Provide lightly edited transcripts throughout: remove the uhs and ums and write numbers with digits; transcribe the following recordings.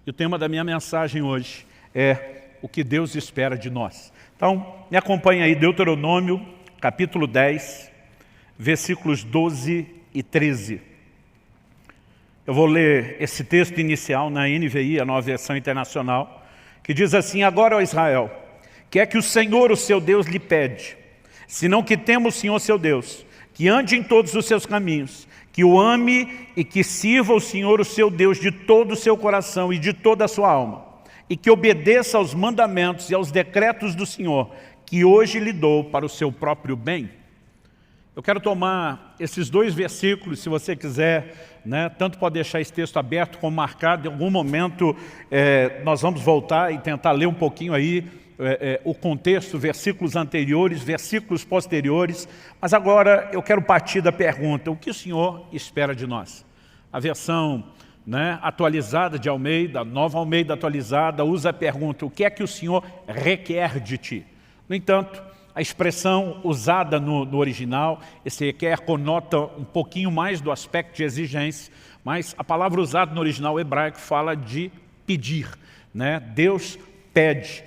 E o tema da minha mensagem hoje é o que Deus espera de nós. Então, me acompanha aí, Deuteronômio, capítulo 10, versículos 12 e 13. Eu vou ler esse texto inicial na NVI, a Nova Versão Internacional, que diz assim: Agora, ó Israel, que é que o Senhor, o seu Deus, lhe pede, senão que tema o Senhor, seu Deus, que ande em todos os seus caminhos, que o ame e que sirva o Senhor, o seu Deus, de todo o seu coração e de toda a sua alma, e que obedeça aos mandamentos e aos decretos do Senhor, que hoje lhe dou para o seu próprio bem. Eu quero tomar esses dois versículos, se você quiser, tanto pode deixar esse texto aberto como marcado. Em algum momento nós vamos voltar e tentar ler um pouquinho aí o contexto, versículos anteriores, versículos posteriores. Mas agora eu quero partir da pergunta: o que o Senhor espera de nós? A versão atualizada de Almeida, Nova Almeida atualizada, usa a pergunta: o que é que o Senhor requer de ti? No entanto, a expressão usada no original, esse requer, conota um pouquinho mais do aspecto de exigência, mas a palavra usada no original hebraico fala de pedir. Deus pede.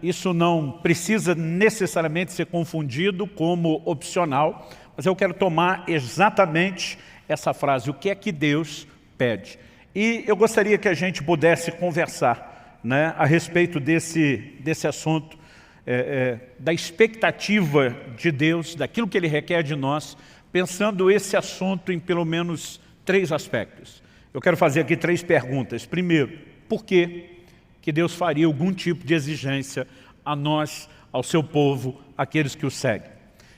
Isso não precisa necessariamente ser confundido como opcional, mas eu quero tomar exatamente essa frase: o que é que Deus pede? E eu gostaria que a gente pudesse conversar a respeito desse assunto, da expectativa de Deus, daquilo que Ele requer de nós, pensando esse assunto em pelo menos 3 aspectos. Eu quero fazer aqui 3 perguntas. Primeiro, por que Deus faria algum tipo de exigência a nós, ao seu povo, aqueles que o seguem?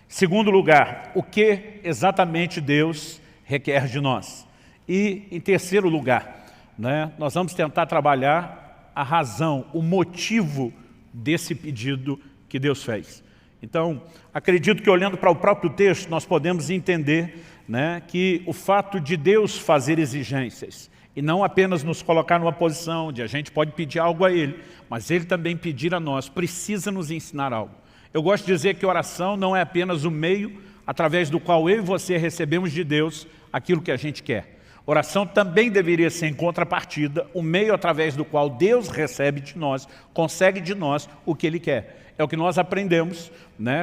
Segundo lugar, o que exatamente Deus requer de nós? E, em terceiro lugar, nós vamos tentar trabalhar a razão, o motivo desse pedido que Deus fez. Então, acredito que olhando para o próprio texto, nós podemos entender que o fato de Deus fazer exigências, e não apenas nos colocar numa posição onde a gente pode pedir algo a Ele, mas Ele também pedir a nós, precisa nos ensinar algo. Eu gosto de dizer que oração não é apenas o meio através do qual eu e você recebemos de Deus aquilo que a gente quer. Oração também deveria ser, em contrapartida, o meio através do qual Deus recebe de nós, consegue de nós o que Ele quer. É o que nós aprendemos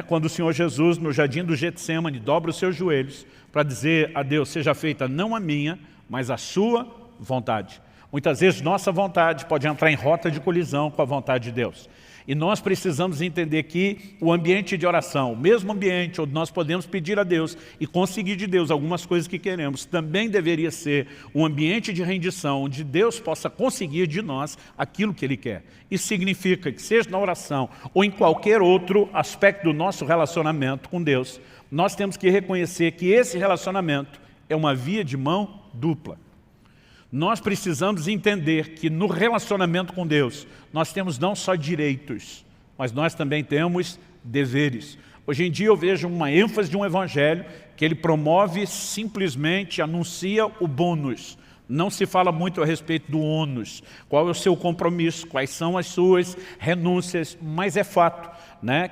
quando o Senhor Jesus, no jardim do Getsêmani, dobra os seus joelhos para dizer a Deus: seja feita não a minha, mas a sua vontade. Muitas vezes nossa vontade pode entrar em rota de colisão com a vontade de Deus. E nós precisamos entender que o ambiente de oração, o mesmo ambiente onde nós podemos pedir a Deus e conseguir de Deus algumas coisas que queremos, também deveria ser um ambiente de rendição, onde Deus possa conseguir de nós aquilo que Ele quer. Isso significa que, seja na oração ou em qualquer outro aspecto do nosso relacionamento com Deus, nós temos que reconhecer que esse relacionamento é uma via de mão dupla. Nós precisamos entender que no relacionamento com Deus, nós temos não só direitos, mas nós também temos deveres. Hoje em dia eu vejo uma ênfase de um evangelho que ele promove, simplesmente anuncia o bônus. Não se fala muito a respeito do ônus, qual é o seu compromisso, quais são as suas renúncias, mas é fato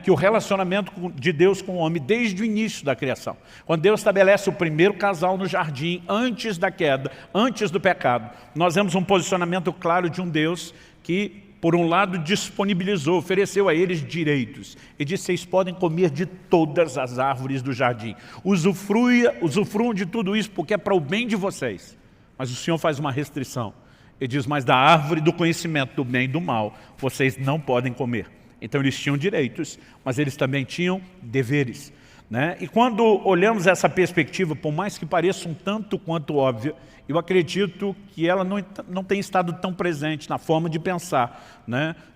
que o relacionamento de Deus com o homem desde o início da criação, quando Deus estabelece o primeiro casal no jardim, antes da queda, antes do pecado, nós vemos um posicionamento claro de um Deus que, por um lado, disponibilizou, ofereceu a eles direitos e disse: vocês podem comer de todas as árvores do jardim, usufruam de tudo isso porque é para o bem de vocês. Mas o Senhor faz uma restrição. Ele diz: mas da árvore do conhecimento do bem e do mal, vocês não podem comer. Então eles tinham direitos, mas eles também tinham deveres. E quando olhamos essa perspectiva, por mais que pareça um tanto quanto óbvia, eu acredito que ela não tem estado tão presente na forma de pensar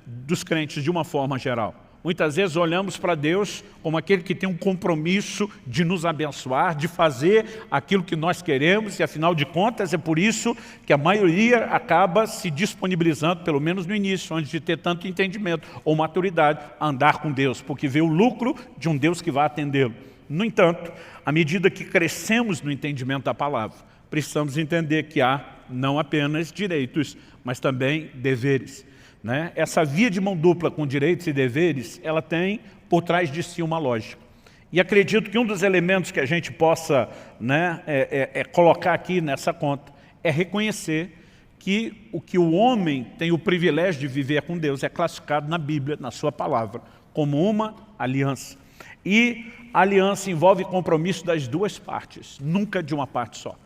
dos crentes de uma forma geral. Muitas vezes olhamos para Deus como aquele que tem um compromisso de nos abençoar, de fazer aquilo que nós queremos, e afinal de contas é por isso que a maioria acaba se disponibilizando, pelo menos no início, antes de ter tanto entendimento ou maturidade, a andar com Deus, porque vê o lucro de um Deus que vai atendê-lo. No entanto, à medida que crescemos no entendimento da palavra, precisamos entender que há não apenas direitos, mas também deveres. Essa via de mão dupla com direitos e deveres, ela tem por trás de si uma lógica. E acredito que um dos elementos que a gente possa colocar aqui nessa conta é reconhecer que o que o homem tem o privilégio de viver com Deus é classificado na Bíblia, na sua palavra, como uma aliança. E a aliança envolve compromisso das duas partes, nunca de uma parte só.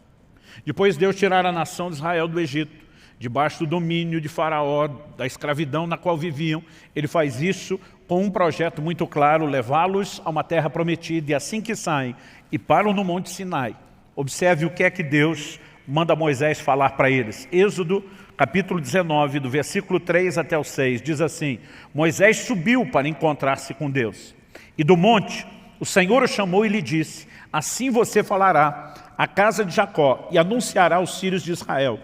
Depois Deus tirar a nação de Israel do Egito, debaixo do domínio de Faraó, da escravidão na qual viviam, ele faz isso com um projeto muito claro, levá-los a uma terra prometida, e assim que saem e param no Monte Sinai, observe o que é que Deus manda Moisés falar para eles. Êxodo, capítulo 19, do versículo 3 até o 6, diz assim: Moisés subiu para encontrar-se com Deus. E do monte, o Senhor o chamou e lhe disse: assim você falará à casa de Jacó e anunciará aos filhos de Israel: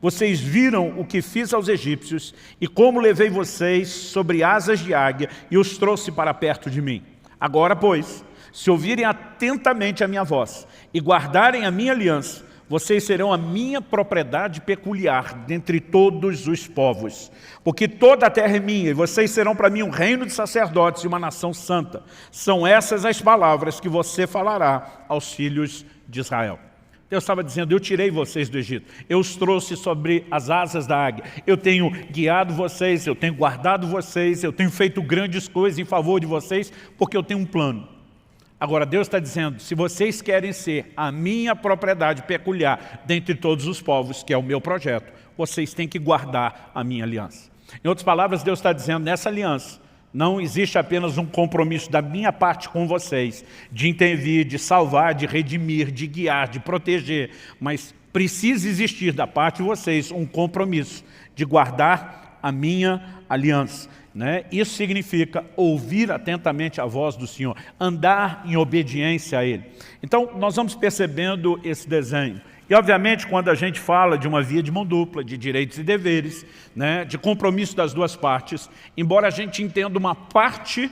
vocês viram o que fiz aos egípcios e como levei vocês sobre asas de águia e os trouxe para perto de mim. Agora, pois, se ouvirem atentamente a minha voz e guardarem a minha aliança, vocês serão a minha propriedade peculiar dentre todos os povos. Porque toda a terra é minha, e vocês serão para mim um reino de sacerdotes e uma nação santa. São essas as palavras que você falará aos filhos de Israel. Deus estava dizendo: eu tirei vocês do Egito, eu os trouxe sobre as asas da águia, eu tenho guiado vocês, eu tenho guardado vocês, eu tenho feito grandes coisas em favor de vocês, porque eu tenho um plano. Agora Deus está dizendo: se vocês querem ser a minha propriedade peculiar dentre todos os povos, que é o meu projeto, vocês têm que guardar a minha aliança. Em outras palavras, Deus está dizendo: nessa aliança não existe apenas um compromisso da minha parte com vocês, de intervir, de salvar, de redimir, de guiar, de proteger, mas precisa existir da parte de vocês um compromisso de guardar a minha aliança. Isso significa ouvir atentamente a voz do Senhor, andar em obediência a Ele. Então, nós vamos percebendo esse desenho. E, obviamente, quando a gente fala de uma via de mão dupla, de direitos e deveres, de compromisso das duas partes, embora a gente entenda uma parte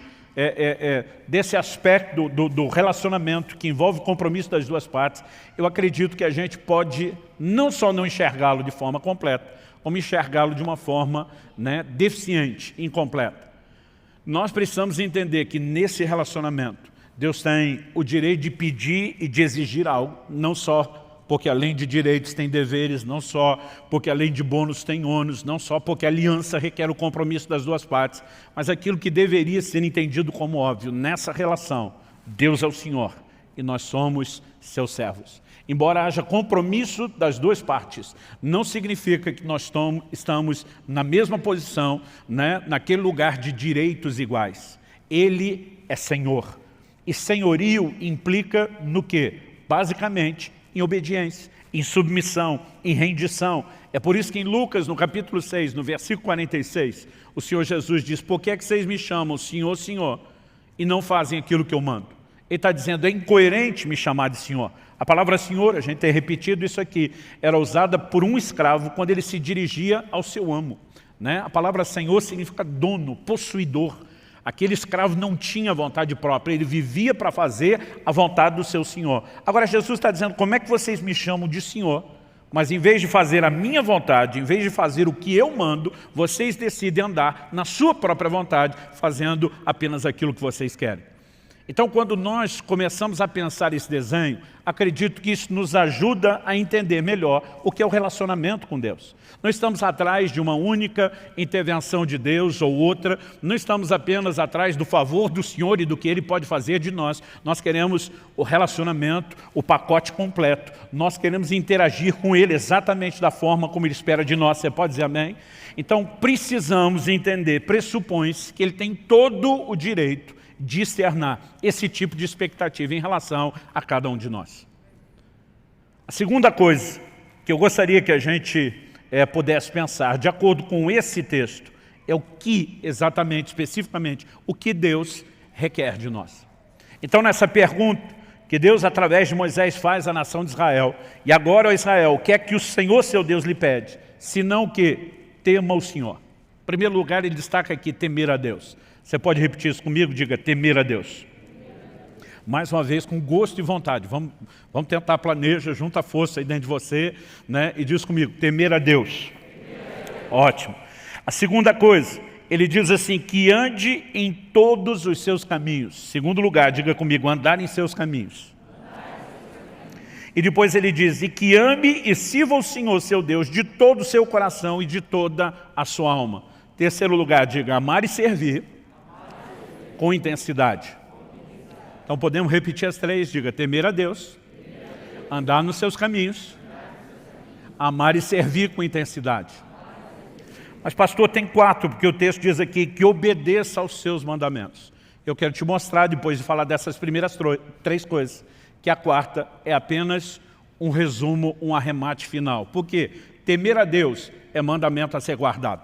desse aspecto do relacionamento que envolve o compromisso das duas partes, eu acredito que a gente pode não só não enxergá-lo de forma completa, como enxergá-lo de uma forma deficiente, incompleta. Nós precisamos entender que nesse relacionamento, Deus tem o direito de pedir e de exigir algo, não só porque além de direitos tem deveres, não só porque além de bônus tem ônus, não só porque a aliança requer o compromisso das duas partes, mas aquilo que deveria ser entendido como óbvio, nessa relação, Deus é o Senhor e nós somos seus servos. Embora haja compromisso das duas partes, não significa que nós estamos na mesma posição, naquele lugar de direitos iguais. Ele é Senhor. E senhorio implica no quê? Basicamente, em obediência, em submissão, em rendição. É por isso que em Lucas, no capítulo 6, no versículo 46, o Senhor Jesus diz: por que é que vocês me chamam Senhor, Senhor, e não fazem aquilo que eu mando? Ele está dizendo: é incoerente me chamar de Senhor. A palavra Senhor, a gente tem repetido isso aqui, era usada por um escravo quando ele se dirigia ao seu amo. A palavra Senhor significa dono, possuidor. Aquele escravo não tinha vontade própria, ele vivia para fazer a vontade do seu Senhor. Agora Jesus está dizendo: como é que vocês me chamam de Senhor, mas em vez de fazer a minha vontade, em vez de fazer o que eu mando, vocês decidem andar na sua própria vontade, fazendo apenas aquilo que vocês querem. Então, quando nós começamos a pensar esse desenho, acredito que isso nos ajuda a entender melhor o que é o relacionamento com Deus. Não estamos atrás de uma única intervenção de Deus ou outra, não estamos apenas atrás do favor do Senhor e do que Ele pode fazer de nós. Nós queremos o relacionamento, o pacote completo. Nós queremos interagir com Ele exatamente da forma como Ele espera de nós. Você pode dizer amém? Então, precisamos entender, pressupõe-se que Ele tem todo o direito de externar esse tipo de expectativa em relação a cada um de nós. A segunda coisa que eu gostaria que a gente pudesse pensar, de acordo com esse texto, é o que exatamente, especificamente, o que Deus requer de nós. Então, nessa pergunta que Deus, através de Moisés, faz à nação de Israel, e agora, ó Israel, o que é que o Senhor, seu Deus, lhe pede? Senão o que? Tema o Senhor. Em primeiro lugar, ele destaca aqui temer a Deus. Você pode repetir isso comigo? Diga: temer a Deus. Mais uma vez, com gosto e vontade. Vamos tentar, planeja, junta a força aí dentro de você, e diz comigo: temer a Deus. Ótimo. A segunda coisa, ele diz assim: que ande em todos os seus caminhos. Segundo lugar, diga comigo: andar em seus caminhos. E depois ele diz, e que ame e sirva o Senhor, seu Deus, de todo o seu coração e de toda a sua alma. Terceiro lugar, diga, amar e servir com intensidade. Então podemos repetir as três, diga, temer a Deus, andar nos seus caminhos, amar e servir com intensidade. Mas pastor, tem 4, porque o texto diz aqui que obedeça aos seus mandamentos. Eu quero te mostrar, depois de falar dessas primeiras 3 coisas, que a 4ª é apenas um resumo, um arremate final. Por quê? Temer a Deus é mandamento a ser guardado.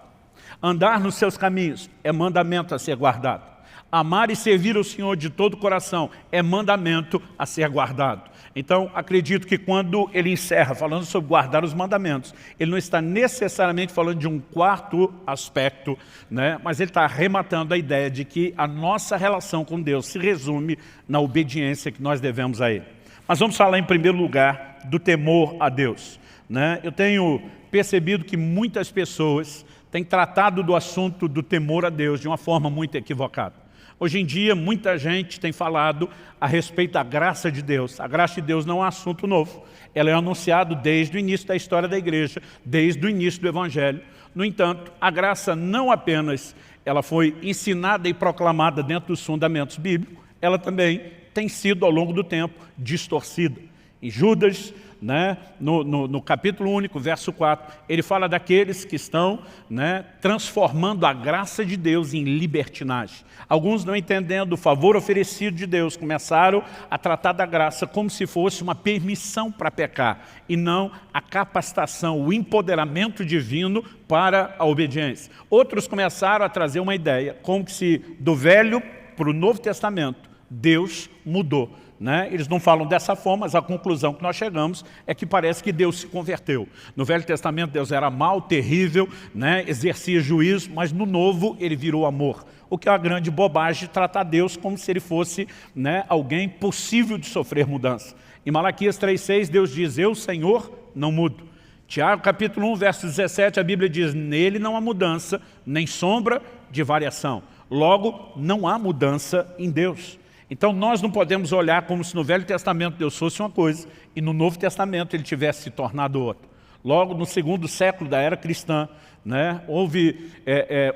Andar nos seus caminhos é mandamento a ser guardado. Amar e servir o Senhor de todo o coração é mandamento a ser guardado. Então, acredito que quando ele encerra falando sobre guardar os mandamentos, ele não está necessariamente falando de um 4º aspecto, né? Mas ele está arrematando a ideia de que a nossa relação com Deus se resume na obediência que nós devemos a Ele. Mas vamos falar em primeiro lugar do temor a Deus, né? Eu tenho percebido que muitas pessoas têm tratado do assunto do temor a Deus de uma forma muito equivocada. Hoje em dia, muita gente tem falado a respeito da graça de Deus. A graça de Deus não é um assunto novo. Ela é anunciada desde o início da história da igreja, desde o início do Evangelho. No entanto, a graça não apenas ela foi ensinada e proclamada dentro dos fundamentos bíblicos, ela também tem sido, ao longo do tempo, distorcida. Em Judas, né, no capítulo único, verso 4, ele fala daqueles que estão, né, transformando a graça de Deus em libertinagem. Alguns, não entendendo o favor oferecido de Deus, começaram a tratar da graça como se fosse uma permissão para pecar, e não a capacitação, o empoderamento divino para a obediência. Outros começaram a trazer uma ideia, como se do Velho para o Novo Testamento, Deus mudou. Né? Eles não falam dessa forma, mas a conclusão que nós chegamos é que parece que Deus se converteu. No Velho Testamento Deus era mau, terrível, né? Exercia juízo, mas no Novo ele virou amor. O que é uma grande bobagem tratar Deus como se ele fosse, né, alguém possível de sofrer mudança. Em Malaquias 3,6 Deus diz, eu, Senhor, não mudo. Tiago capítulo 1, verso 17, a Bíblia diz, nele não há mudança, nem sombra de variação. Logo, não há mudança em Deus. Então nós não podemos olhar como se no Velho Testamento Deus fosse uma coisa e no Novo Testamento ele tivesse se tornado outra. Logo no 2º século da era cristã, né, houve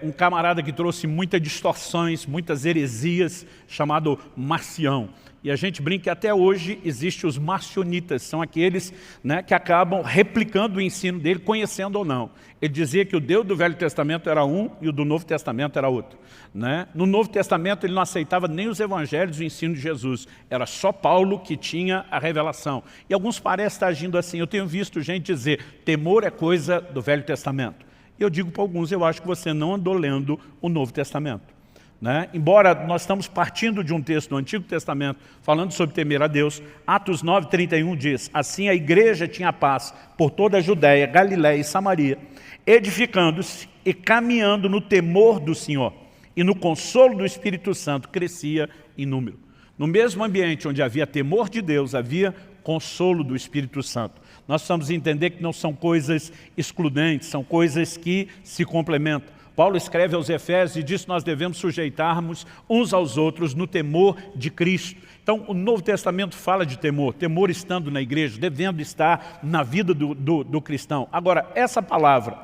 um camarada que trouxe muitas distorções, muitas heresias, chamado Marcião. E a gente brinca que até hoje existem os marcionitas, são aqueles, né, que acabam replicando o ensino dele, conhecendo ou não. Ele dizia que o Deus do Velho Testamento era um e o do Novo Testamento era outro. Né? No Novo Testamento ele não aceitava nem os evangelhos e o ensino de Jesus. Era só Paulo que tinha a revelação. E alguns parecem estar agindo assim. Eu tenho visto gente dizer, temor é coisa do Velho Testamento. E eu digo para alguns, eu acho que você não andou lendo o Novo Testamento. Né? Embora nós estamos partindo de um texto do Antigo Testamento falando sobre temer a Deus, Atos 9:31 diz, assim a igreja tinha paz por toda a Judéia, Galiléia e Samaria, edificando-se e caminhando no temor do Senhor e no consolo do Espírito Santo crescia em número. No mesmo ambiente onde havia temor de Deus, havia consolo do Espírito Santo. Nós precisamos entender que não são coisas excludentes, são coisas que se complementam. Paulo escreve aos Efésios e diz que nós devemos sujeitar-nos uns aos outros no temor de Cristo. Então, o Novo Testamento fala de temor, temor estando na igreja, devendo estar na vida do cristão. Agora, essa palavra,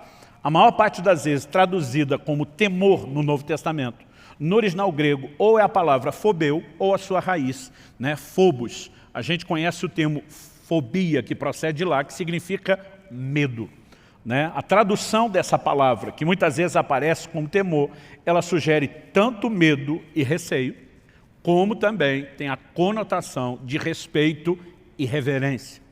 a maior parte das vezes traduzida como temor no Novo Testamento, no original grego, ou é a palavra phobeu, ou a sua raiz, né, phobos. A gente conhece o termo fobia, que procede de lá, que significa medo. Né? A tradução dessa palavra, que muitas vezes aparece como temor, ela sugere tanto medo e receio, como também tem a conotação de respeito e reverência.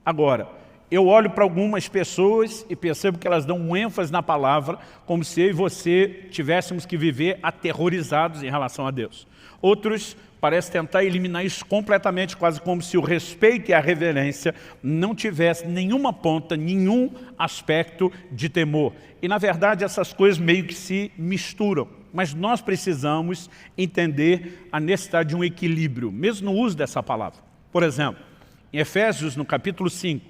Agora, eu olho para algumas pessoas e percebo que elas dão um ênfase na palavra, como se eu e você tivéssemos que viver aterrorizados em relação a Deus. Outros parecem tentar eliminar isso completamente, quase como se o respeito e a reverência não tivessem nenhuma ponta, nenhum aspecto de temor. E na verdade essas coisas meio que se misturam. Mas nós precisamos entender a necessidade de um equilíbrio, mesmo no uso dessa palavra. Por exemplo, em Efésios, no capítulo 5,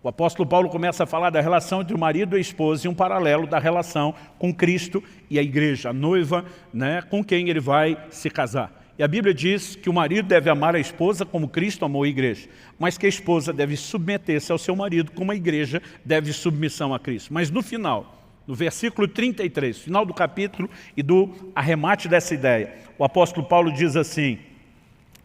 o apóstolo Paulo começa a falar da relação entre o marido e a esposa e um paralelo da relação com Cristo e a igreja, a noiva, né, com quem ele vai se casar. E a Bíblia diz que o marido deve amar a esposa como Cristo amou a igreja, mas que a esposa deve submeter-se ao seu marido como a igreja deve submissão a Cristo. Mas no final, no versículo 33, final do capítulo e do arremate dessa ideia, o apóstolo Paulo diz assim,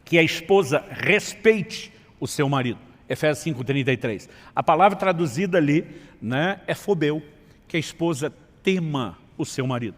que a esposa respeite o seu marido. Efésios 5:33. A palavra traduzida ali, né, é fobeu, que a esposa tema o seu marido.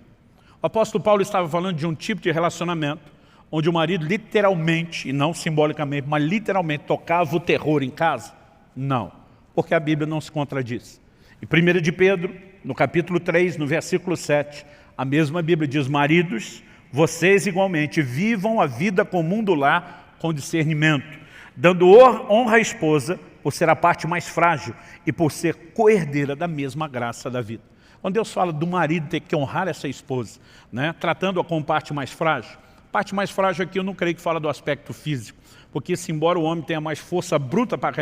O apóstolo Paulo estava falando de um tipo de relacionamento onde o marido literalmente, e não simbolicamente, mas literalmente tocava o terror em casa? Não, porque a Bíblia não se contradiz. Em 1 de Pedro, no capítulo 3, no versículo 7, a mesma Bíblia diz, maridos, vocês igualmente vivam a vida comum do lar com discernimento, dando honra à esposa por ser a parte mais frágil e por ser coerdeira da mesma graça da vida. Quando Deus fala do marido ter que honrar essa esposa, né, tratando-a como parte mais frágil, parte mais frágil aqui eu não creio que fala do aspecto físico, porque se embora o homem tenha mais força bruta para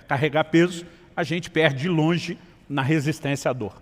carregar peso, a gente perde de longe na resistência à dor.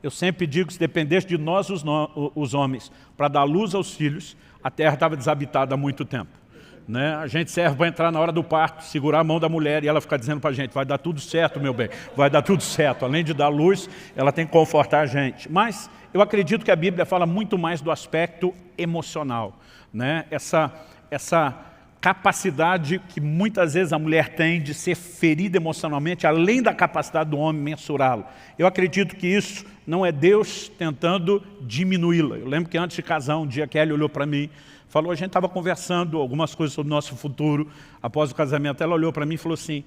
Eu sempre digo que se dependesse de nós, os homens, para dar luz aos filhos, a terra estava desabitada há muito tempo. Né? A gente serve para entrar na hora do parto, segurar a mão da mulher e ela ficar dizendo para a gente, vai dar tudo certo, meu bem, vai dar tudo certo. Além de dar luz, ela tem que confortar a gente. Mas eu acredito que a Bíblia fala muito mais do aspecto emocional. Né? Essa capacidade que muitas vezes a mulher tem de ser ferida emocionalmente, além da capacidade do homem mensurá-lo. Eu acredito que isso não é Deus tentando diminuí-la. Eu lembro que antes de casar, um dia a Kelly olhou para mim, falou, a gente estava conversando algumas coisas sobre o nosso futuro, após o casamento, ela olhou para mim e falou assim,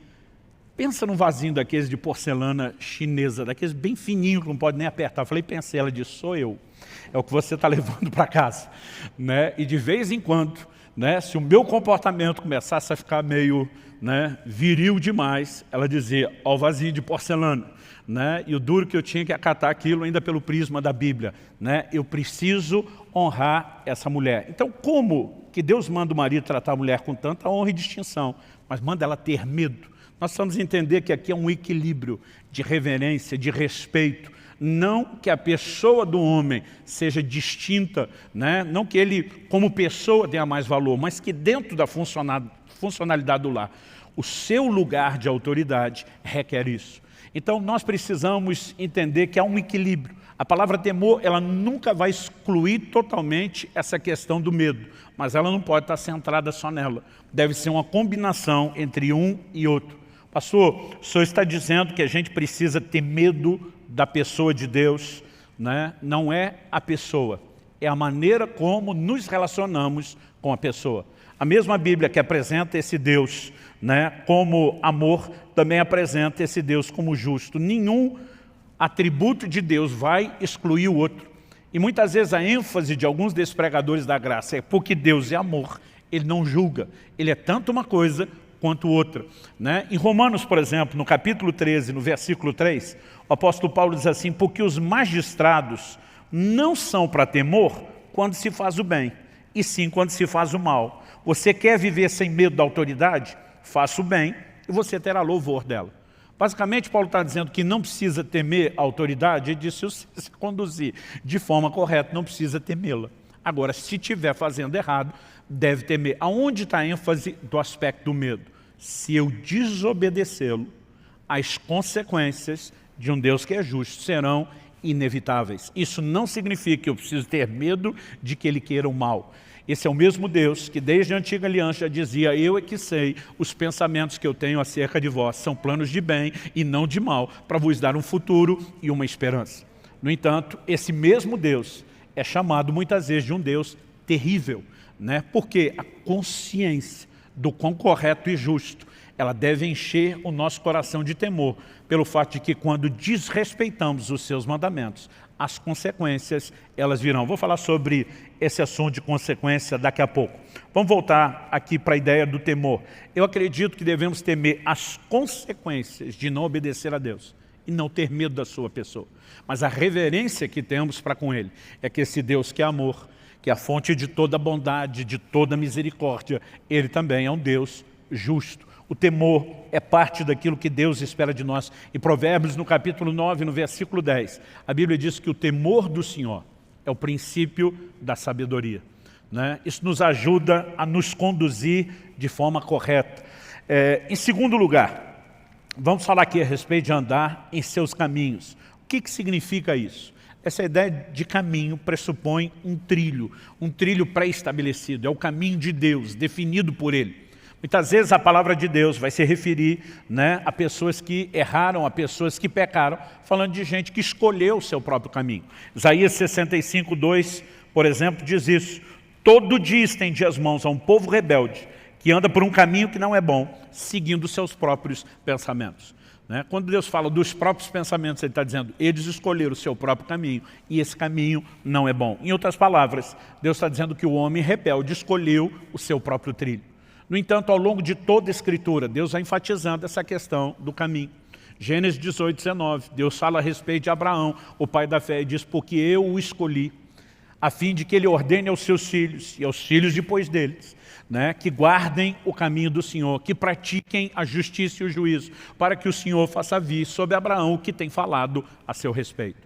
pensa num vasinho daqueles de porcelana chinesa, daqueles bem fininhos que não pode nem apertar. Eu falei, pensei, ela disse, sou eu, é o que você está levando para casa. Né? E de vez em quando, né, se o meu comportamento começasse a ficar meio, né, viril demais, ela dizia, ó o vasinho de porcelana. Né? E o duro que eu tinha que acatar aquilo ainda pelo prisma da Bíblia. Né? Eu preciso honrar essa mulher. Então, como que Deus manda o marido tratar a mulher com tanta honra e distinção, mas manda ela ter medo? Nós precisamos entender que aqui é um equilíbrio de reverência, de respeito. Não que a pessoa do homem seja distinta, né? Não que ele, como pessoa, tenha mais valor, mas que dentro da funcionalidade do lar, o seu lugar de autoridade requer isso. Então, nós precisamos entender que há um equilíbrio. A palavra temor, ela nunca vai excluir totalmente essa questão do medo, mas ela não pode estar centrada só nela. Deve ser uma combinação entre um e outro. Pastor, o senhor está dizendo que a gente precisa ter medo da pessoa de Deus, né? Não é a pessoa, é a maneira como nos relacionamos com a pessoa. A mesma Bíblia que apresenta esse Deus, né, como amor, também apresenta esse Deus como justo. Nenhum atributo de Deus vai excluir o outro. E muitas vezes a ênfase de alguns desses pregadores da graça é porque Deus é amor, Ele não julga. Ele é tanto uma coisa quanto outra. Né? Em Romanos, por exemplo, no capítulo 13, no versículo 3, o apóstolo Paulo diz assim, porque os magistrados não são para temor quando se faz o bem, e sim quando se faz o mal. Você quer viver sem medo da autoridade? Faça o bem e você terá louvor dela. Basicamente, Paulo está dizendo que não precisa temer a autoridade, ele disse, se você se conduzir de forma correta, não precisa temê-la. Agora, se estiver fazendo errado, deve temer. Aonde está a ênfase do aspecto do medo? Se eu desobedecê-lo, as consequências de um Deus que é justo serão inevitáveis. Isso não significa que eu preciso ter medo de que Ele queira o mal. Esse é o mesmo Deus que desde a antiga aliança já dizia, eu é que sei os pensamentos que eu tenho acerca de vós, são planos de bem e não de mal, para vos dar um futuro e uma esperança. No entanto, esse mesmo Deus é chamado muitas vezes de um Deus terrível, né? Porque a consciência do quão correto e justo, ela deve encher o nosso coração de temor, pelo fato de que quando desrespeitamos os seus mandamentos, as consequências, elas virão. Vou falar sobre esse assunto de consequência daqui a pouco. Vamos voltar aqui para a ideia do temor. Eu acredito que devemos temer as consequências de não obedecer a Deus e não ter medo da sua pessoa. Mas a reverência que temos para com Ele é que esse Deus que é amor, que é a fonte de toda bondade, de toda misericórdia, Ele também é um Deus justo. O temor é parte daquilo que Deus espera de nós. Em Provérbios, no capítulo 9, no versículo 10, a Bíblia diz que o temor do Senhor é o princípio da sabedoria. né? Isso nos ajuda a nos conduzir de forma correta. Em segundo lugar, vamos falar aqui a respeito de andar em seus caminhos. O que significa isso? Essa ideia de caminho pressupõe um trilho pré-estabelecido. É o caminho de Deus, definido por Ele. Muitas vezes a palavra de Deus vai se referir, né, a pessoas que erraram, a pessoas que pecaram, falando de gente que escolheu o seu próprio caminho. Isaías 65:2, por exemplo, diz isso. Todo dia estende as mãos a um povo rebelde, que anda por um caminho que não é bom, seguindo seus próprios pensamentos. Né? Quando Deus fala dos próprios pensamentos, Ele está dizendo, eles escolheram o seu próprio caminho, e esse caminho não é bom. Em outras palavras, Deus está dizendo que o homem rebelde escolheu o seu próprio trilho. No entanto, ao longo de toda a Escritura, Deus vai enfatizando essa questão do caminho. Gênesis 18:19, Deus fala a respeito de Abraão, o pai da fé, e diz, porque eu o escolhi, a fim de que ele ordene aos seus filhos e aos filhos depois deles, né, que guardem o caminho do Senhor, que pratiquem a justiça e o juízo, para que o Senhor faça vir sobre Abraão o que tem falado a seu respeito.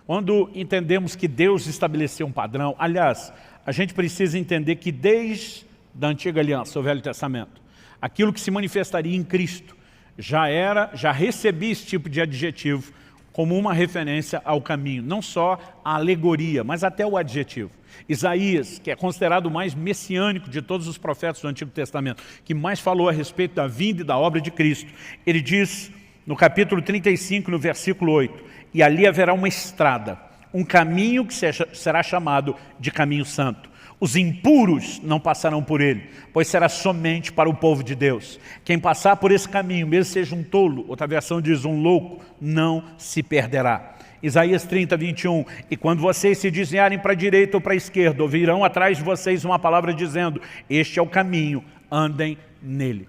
Quando entendemos que Deus estabeleceu um padrão, aliás, a gente precisa entender que desde a antiga aliança, o Velho Testamento, aquilo que se manifestaria em Cristo, já recebia esse tipo de adjetivo como uma referência ao caminho, não só a alegoria, mas até o adjetivo. Isaías, que é considerado o mais messiânico de todos os profetas do Antigo Testamento, que mais falou a respeito da vinda e da obra de Cristo, ele diz no capítulo 35, no versículo 8, e ali haverá uma estrada, um caminho que será chamado de caminho santo. Os impuros não passarão por ele, pois será somente para o povo de Deus. Quem passar por esse caminho, mesmo seja um tolo, outra versão diz um louco, não se perderá. Isaías 30:21, e quando vocês se desviarem para a direita ou para a esquerda, ouvirão atrás de vocês uma palavra dizendo, este é o caminho, andem nele.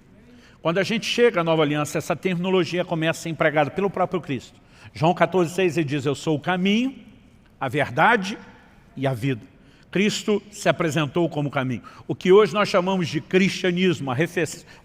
Quando a gente chega à Nova Aliança, essa terminologia começa a ser empregada pelo próprio Cristo. João 14:6, ele diz, eu sou o caminho, a verdade e a vida. Cristo se apresentou como caminho. O que hoje nós chamamos de cristianismo,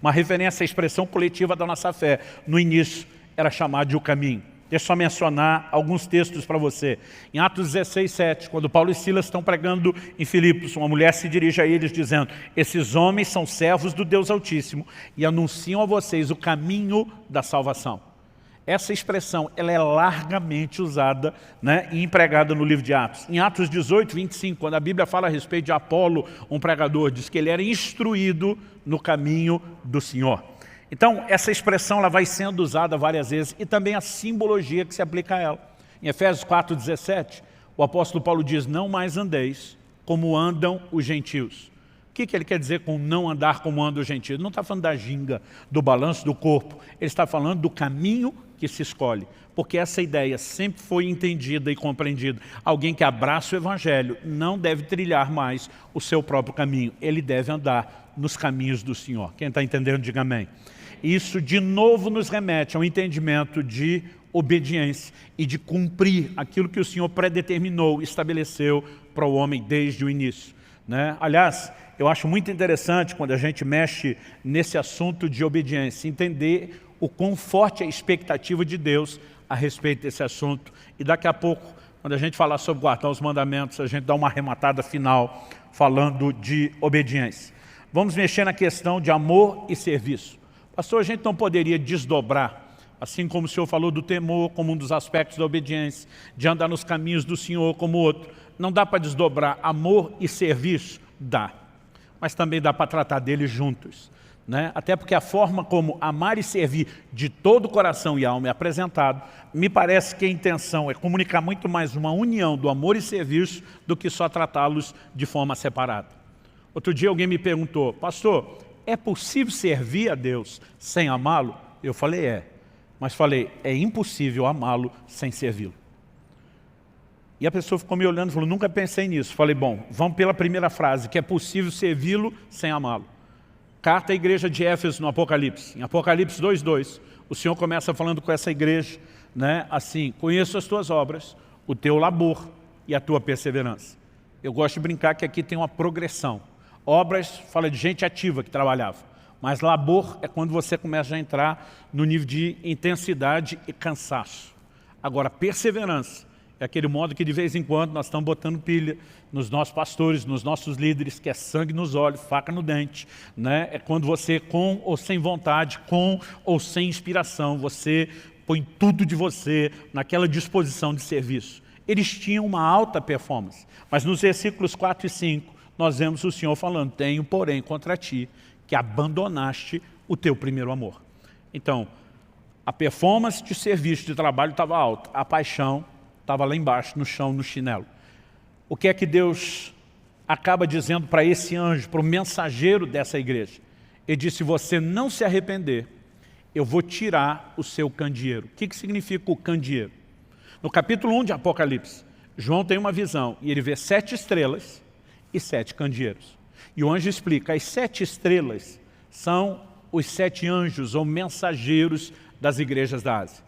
uma referência à expressão coletiva da nossa fé, no início era chamado de o caminho. Deixa eu só mencionar alguns textos para você. Em Atos 16:7, quando Paulo e Silas estão pregando em Filipos, uma mulher se dirige a eles dizendo, esses homens são servos do Deus Altíssimo e anunciam a vocês o caminho da salvação. Essa expressão ela é largamente usada, né, e empregada no livro de Atos. Em Atos 18:25, quando a Bíblia fala a respeito de Apolo, um pregador, diz que ele era instruído no caminho do Senhor. Então, essa expressão ela vai sendo usada várias vezes e também a simbologia que se aplica a ela. Em Efésios 4:17, o apóstolo Paulo diz, não mais andeis como andam os gentios. O que ele quer dizer com não andar como andam os gentios? Ele não está falando da ginga, do balanço do corpo, ele está falando do caminho que se escolhe, porque essa ideia sempre foi entendida e compreendida. Alguém que abraça o Evangelho não deve trilhar mais o seu próprio caminho, ele deve andar nos caminhos do Senhor. Quem está entendendo, diga amém. Isso de novo nos remete ao entendimento de obediência e de cumprir aquilo que o Senhor predeterminou, estabeleceu para o homem desde o início, né? Aliás, eu acho muito interessante quando a gente mexe nesse assunto de obediência, entender o quão forte é a expectativa de Deus a respeito desse assunto. E daqui a pouco, quando a gente falar sobre guardar os mandamentos, a gente dá uma arrematada final falando de obediência. Vamos mexer na questão de amor e serviço. Pastor, a gente não poderia desdobrar, assim como o Senhor falou do temor como um dos aspectos da obediência, de andar nos caminhos do Senhor como outro. Não dá para desdobrar amor e serviço? Dá. Mas também dá para tratar deles juntos, né? Até porque a forma como amar e servir de todo o coração e alma é apresentado, me parece que a intenção é comunicar muito mais uma união do amor e serviço do que só tratá-los de forma separada. Outro dia alguém me perguntou, pastor, é possível servir a Deus sem amá-lo? Eu falei, mas falei, é impossível amá-lo sem servi-lo. E a pessoa ficou me olhando e falou, nunca pensei nisso. Falei, bom, vamos pela primeira frase, que é possível servi-lo sem amá-lo. Carta à igreja de Éfeso no Apocalipse. Em Apocalipse 2:2, o Senhor começa falando com essa igreja, né, assim, conheço as tuas obras, o teu labor e a tua perseverança. Eu gosto de brincar que aqui tem uma progressão. Obras fala de gente ativa que trabalhava, mas labor é quando você começa a entrar no nível de intensidade e cansaço. Agora, perseverança É aquele modo que de vez em quando nós estamos botando pilha nos nossos pastores, nos nossos líderes, que é sangue nos olhos, faca no dente. Né? É quando você, com ou sem vontade, com ou sem inspiração, você põe tudo de você naquela disposição de serviço. Eles tinham uma alta performance. Mas nos versículos 4 e 5, nós vemos o Senhor falando, tenho, porém, contra ti, que abandonaste o teu primeiro amor. Então, a performance de serviço, de trabalho estava alta, a paixão estava lá embaixo, no chão, no chinelo. O que é que Deus acaba dizendo para esse anjo, para o mensageiro dessa igreja? Ele disse, se você não se arrepender, eu vou tirar o seu candeeiro. O que significa o candeeiro? No capítulo 1 de Apocalipse, João tem uma visão e ele vê 7 estrelas e 7 candeeiros. E o anjo explica, as 7 estrelas são os 7 anjos ou mensageiros das igrejas da Ásia.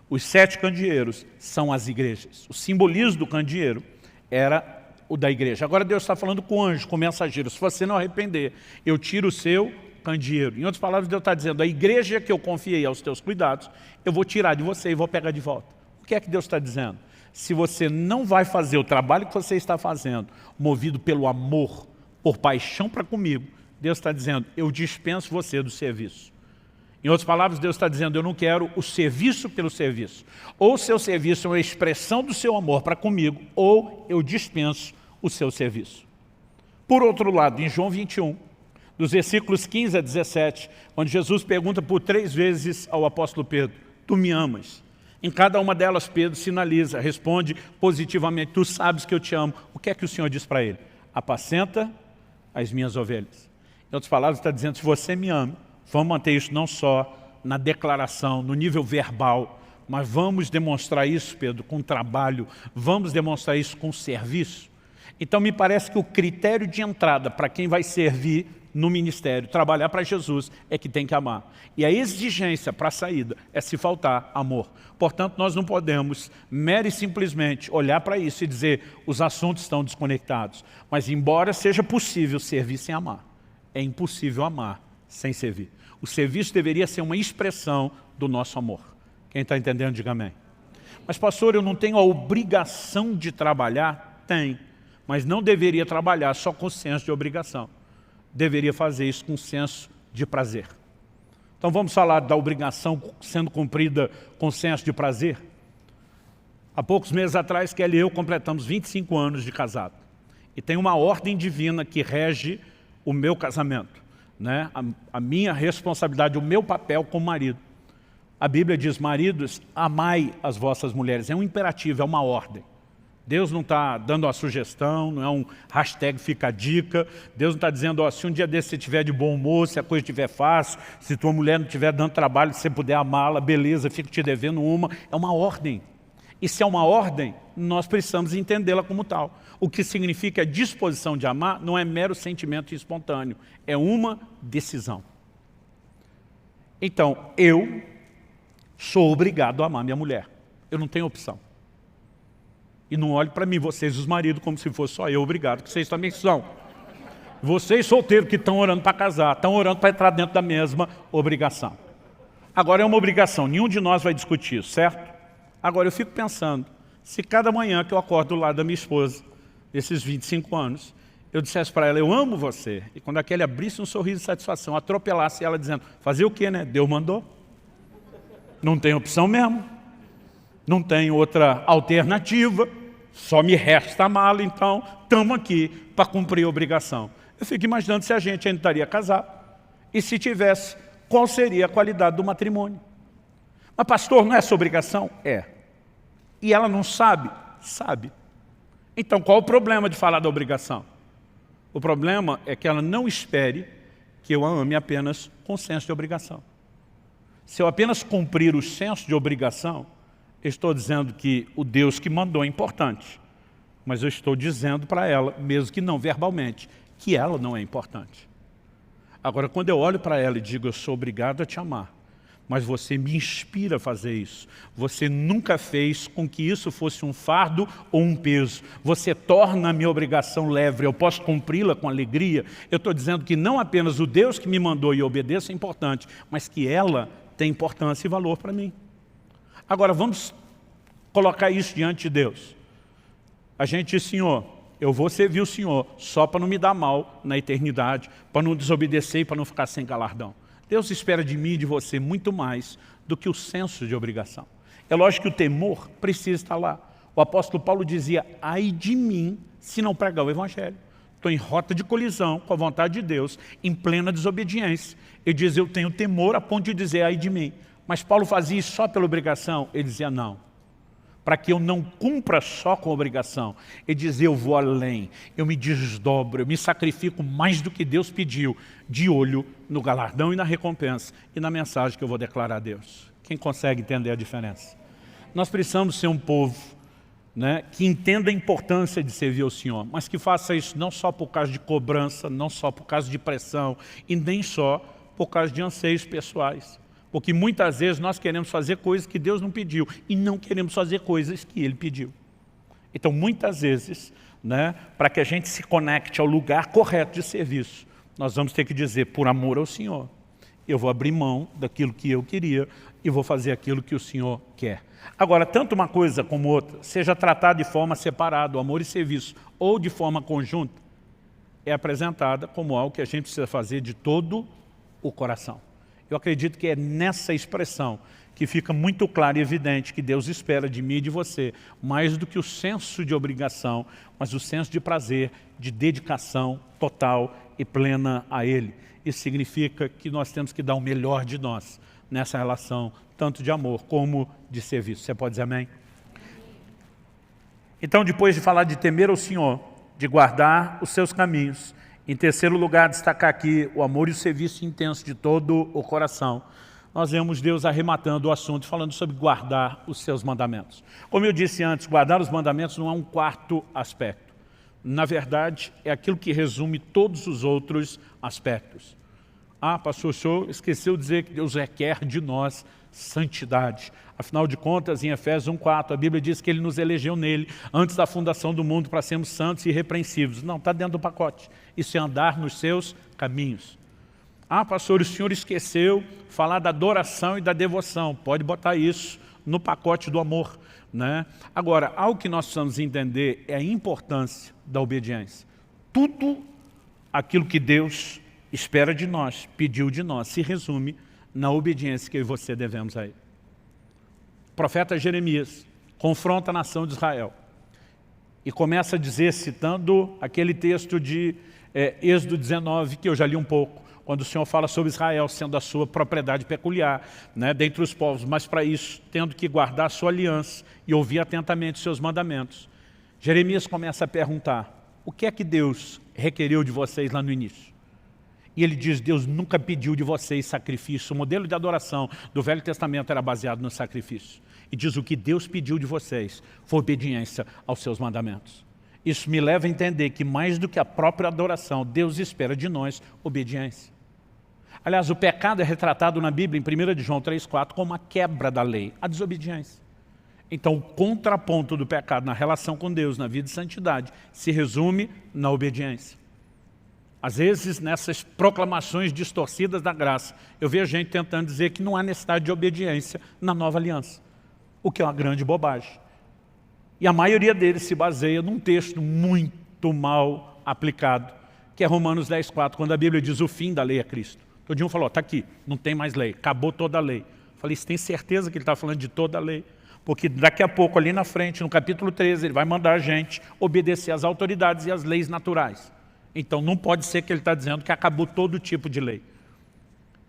Os 7 candeeiros são as igrejas. O simbolismo do candeeiro era o da igreja. Agora Deus está falando com o anjo, com o mensageiro. Se você não arrepender, eu tiro o seu candeeiro. Em outras palavras, Deus está dizendo, a igreja que eu confiei aos teus cuidados, eu vou tirar de você e vou pegar de volta. O que é que Deus está dizendo? Se você não vai fazer o trabalho que você está fazendo, movido pelo amor, por paixão para comigo, Deus está dizendo, eu dispenso você do serviço. Em outras palavras, Deus está dizendo, eu não quero o serviço pelo serviço. Ou o seu serviço é uma expressão do seu amor para comigo, ou eu dispenso o seu serviço. Por outro lado, em João 21, dos versículos 15 a 17, onde Jesus pergunta por 3 vezes ao apóstolo Pedro, tu me amas? Em cada uma delas, Pedro sinaliza, responde positivamente, tu sabes que eu te amo. O que é que o Senhor diz para ele? Apacenta as minhas ovelhas. Em outras palavras, está dizendo, se você me ama, vamos manter isso não só na declaração, no nível verbal, mas vamos demonstrar isso, Pedro, com trabalho, vamos demonstrar isso com serviço. Então me parece que o critério de entrada para quem vai servir no ministério, trabalhar para Jesus, é que tem que amar. E a exigência para a saída é se faltar amor. Portanto, nós não podemos mera e simplesmente olhar para isso e dizer os assuntos estão desconectados. Mas embora seja possível servir sem amar, é impossível amar sem servir. O serviço deveria ser uma expressão do nosso amor. Quem está entendendo, diga amém. Mas pastor, eu não tenho a obrigação de trabalhar? Tem, mas não deveria trabalhar só com senso de obrigação. Deveria fazer isso com senso de prazer. Então vamos falar da obrigação sendo cumprida com senso de prazer? Há poucos meses atrás, Kelly e eu completamos 25 anos de casado. E tem uma ordem divina que rege o meu casamento. Né? A minha responsabilidade, o meu papel como marido. A Bíblia diz, maridos, amai as vossas mulheres. É um imperativo, é uma ordem. Deus não está dando uma sugestão, não é um hashtag fica a dica. Deus não está dizendo, ó, se um dia desse você estiver de bom humor, se a coisa estiver fácil, se tua mulher não estiver dando trabalho, se você puder amá-la, beleza, fico te devendo uma. É uma ordem. E se é uma ordem, nós precisamos entendê-la como tal. O que significa a disposição de amar não é mero sentimento espontâneo, é uma decisão. Então, eu sou obrigado a amar minha mulher. Eu não tenho opção. E não olhe para mim, vocês os maridos, como se fosse só eu obrigado, que vocês também são. Vocês solteiros que estão orando para casar, estão orando para entrar dentro da mesma obrigação. Agora é uma obrigação, nenhum de nós vai discutir isso, certo? Agora eu fico pensando, se cada manhã que eu acordo do lado da minha esposa, desses 25 anos, eu dissesse para ela, eu amo você, e quando aquele abrisse um sorriso de satisfação, atropelasse ela dizendo, fazer o quê, né? Deus mandou. Não tem opção mesmo. Não tem outra alternativa, só me resta amá-lo, então estamos aqui para cumprir a obrigação. Eu fico imaginando se a gente ainda estaria casado, e se tivesse, qual seria a qualidade do matrimônio. Mas pastor, não é essa obrigação? É. E ela não sabe? Sabe. Então qual o problema de falar da obrigação? O problema é que ela não espere que eu a ame apenas com senso de obrigação. Se eu apenas cumprir o senso de obrigação, eu estou dizendo que o Deus que mandou é importante, mas eu estou dizendo para ela, mesmo que não verbalmente, que ela não é importante. Agora, quando eu olho para ela e digo, eu sou obrigado a te amar, mas você me inspira a fazer isso, você nunca fez com que isso fosse um fardo ou um peso, você torna a minha obrigação leve, eu posso cumpri-la com alegria, eu estou dizendo que não apenas o Deus que me mandou e obedeço é importante, mas que ela tem importância e valor para mim. Agora, vamos colocar isso diante de Deus. A gente diz, Senhor, eu vou servir o Senhor só para não me dar mal na eternidade, para não desobedecer e para não ficar sem galardão. Deus espera de mim e de você muito mais do que o senso de obrigação. É lógico que o temor precisa estar lá. O apóstolo Paulo dizia, ai de mim se não pregar o Evangelho. Estou em rota de colisão com a vontade de Deus, em plena desobediência. Ele diz, eu tenho temor a ponto de dizer, ai de mim. Mas Paulo fazia isso só pela obrigação? Ele dizia, não. Para que eu não cumpra só com a obrigação. Ele dizia, eu vou além, eu me desdobro, eu me sacrifico mais do que Deus pediu, de olho no galardão e na recompensa, e na mensagem que eu vou declarar a Deus. Quem consegue entender a diferença? Nós precisamos ser um povo, né, que entenda a importância de servir ao Senhor, mas que faça isso não só por causa de cobrança, não só por causa de pressão, e nem só por causa de anseios pessoais. Porque muitas vezes nós queremos fazer coisas que Deus não pediu e não queremos fazer coisas que Ele pediu. Então, muitas vezes, né, para que a gente se conecte ao lugar correto de serviço, nós vamos ter que dizer, por amor ao Senhor, eu vou abrir mão daquilo que eu queria e vou fazer aquilo que o Senhor quer. Agora, tanto uma coisa como outra, seja tratado de forma separada, o amor e serviço, ou de forma conjunta, é apresentada como algo que a gente precisa fazer de todo o coração. Eu acredito que é nessa expressão que fica muito claro e evidente que Deus espera de mim e de você, mais do que o senso de obrigação, mas o senso de prazer, de dedicação total e plena a Ele. Isso significa que nós temos que dar o melhor de nós nessa relação, tanto de amor como de serviço. Você pode dizer amém? Então, depois de falar de temer ao Senhor, de guardar os seus caminhos, em terceiro lugar, destacar aqui o amor e o serviço intenso de todo o coração. Nós vemos Deus arrematando o assunto, falando sobre guardar os seus mandamentos. Como eu disse antes, guardar os mandamentos não é um quarto aspecto. Na verdade, é aquilo que resume todos os outros aspectos. Ah, pastor, o senhor esqueceu de dizer que Deus requer de nós santidade. Afinal de contas, em Efésios 1:4, a Bíblia diz que Ele nos elegeu nele, antes da fundação do mundo, para sermos santos e irrepreensíveis. Não, está dentro do pacote. Isso é andar nos seus caminhos. Ah, pastor, o senhor esqueceu falar da adoração e da devoção. Pode botar isso no pacote do amor, né? Agora, algo que nós precisamos entender é a importância da obediência. Tudo aquilo que Deus espera de nós, pediu de nós, se resume na obediência que eu e você devemos a Ele. O profeta Jeremias confronta a nação de Israel e começa a dizer, citando aquele texto de Êxodo 19, que eu já li um pouco, quando o Senhor fala sobre Israel sendo a sua propriedade peculiar, né, dentre os povos, mas para isso, tendo que guardar a sua aliança e ouvir atentamente os seus mandamentos. Jeremias começa a perguntar, o que é que Deus requeriu de vocês lá no início? E ele diz, Deus nunca pediu de vocês sacrifício. O modelo de adoração do Velho Testamento era baseado no sacrifício. E diz, o que Deus pediu de vocês foi obediência aos seus mandamentos. Isso me leva a entender que mais do que a própria adoração, Deus espera de nós obediência. Aliás, o pecado é retratado na Bíblia, em 1 de João 3,4, como a quebra da lei, a desobediência. Então, o contraponto do pecado na relação com Deus, na vida de santidade, se resume na obediência. Às vezes, nessas proclamações distorcidas da graça, eu vejo gente tentando dizer que não há necessidade de obediência na nova aliança, o que é uma grande bobagem. E a maioria deles se baseia num texto muito mal aplicado, que é Romanos 10,4, quando a Bíblia diz o fim da lei é Cristo. Todo dia falou, está aqui, não tem mais lei, acabou toda a lei. Eu falei, você tem certeza que ele está falando de toda a lei? Porque daqui a pouco, ali na frente, no capítulo 13, ele vai mandar a gente obedecer às autoridades e às leis naturais. Então, não pode ser que ele está dizendo que acabou todo tipo de lei.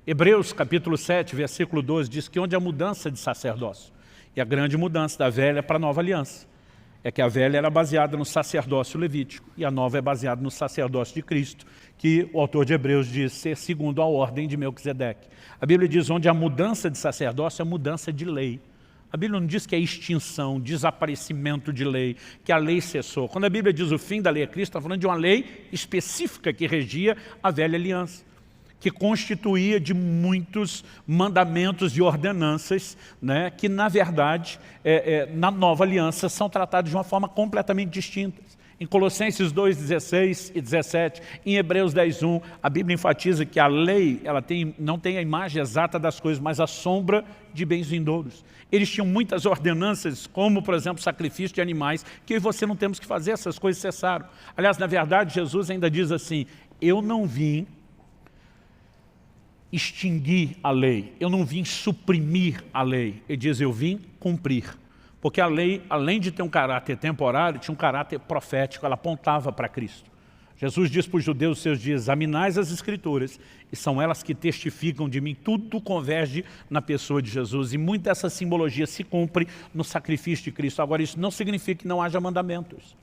Hebreus, capítulo 7, versículo 12, diz que onde há mudança de sacerdócio, e a grande mudança da velha para a nova aliança, é que a velha era baseada no sacerdócio levítico, e a nova é baseada no sacerdócio de Cristo, que o autor de Hebreus diz ser segundo a ordem de Melquisedeque. A Bíblia diz onde há mudança de sacerdócio, é mudança de lei. A Bíblia não diz que é extinção, desaparecimento de lei, que a lei cessou. Quando a Bíblia diz o fim da lei é Cristo, está falando de uma lei específica que regia a velha aliança, que constituía de muitos mandamentos e ordenanças, né, que na verdade, na nova aliança, são tratados de uma forma completamente distinta. Em Colossenses 2, 16 e 17, em Hebreus 10, 1, a Bíblia enfatiza que a lei ela não tem a imagem exata das coisas, mas a sombra de bens vindouros. Eles tinham muitas ordenanças, como, por exemplo, sacrifício de animais, que eu e você não temos que fazer, essas coisas cessaram. Aliás, na verdade, Jesus ainda diz assim, eu não vim extinguir a lei, eu não vim suprimir a lei. Ele diz, eu vim cumprir. Porque a lei, além de ter um caráter temporário, tinha um caráter profético, ela apontava para Cristo. Jesus diz para os judeus, seus dias, examinais as Escrituras, e são elas que testificam de mim, tudo converge na pessoa de Jesus, e muita dessa simbologia se cumpre no sacrifício de Cristo. Agora, isso não significa que não haja mandamentos.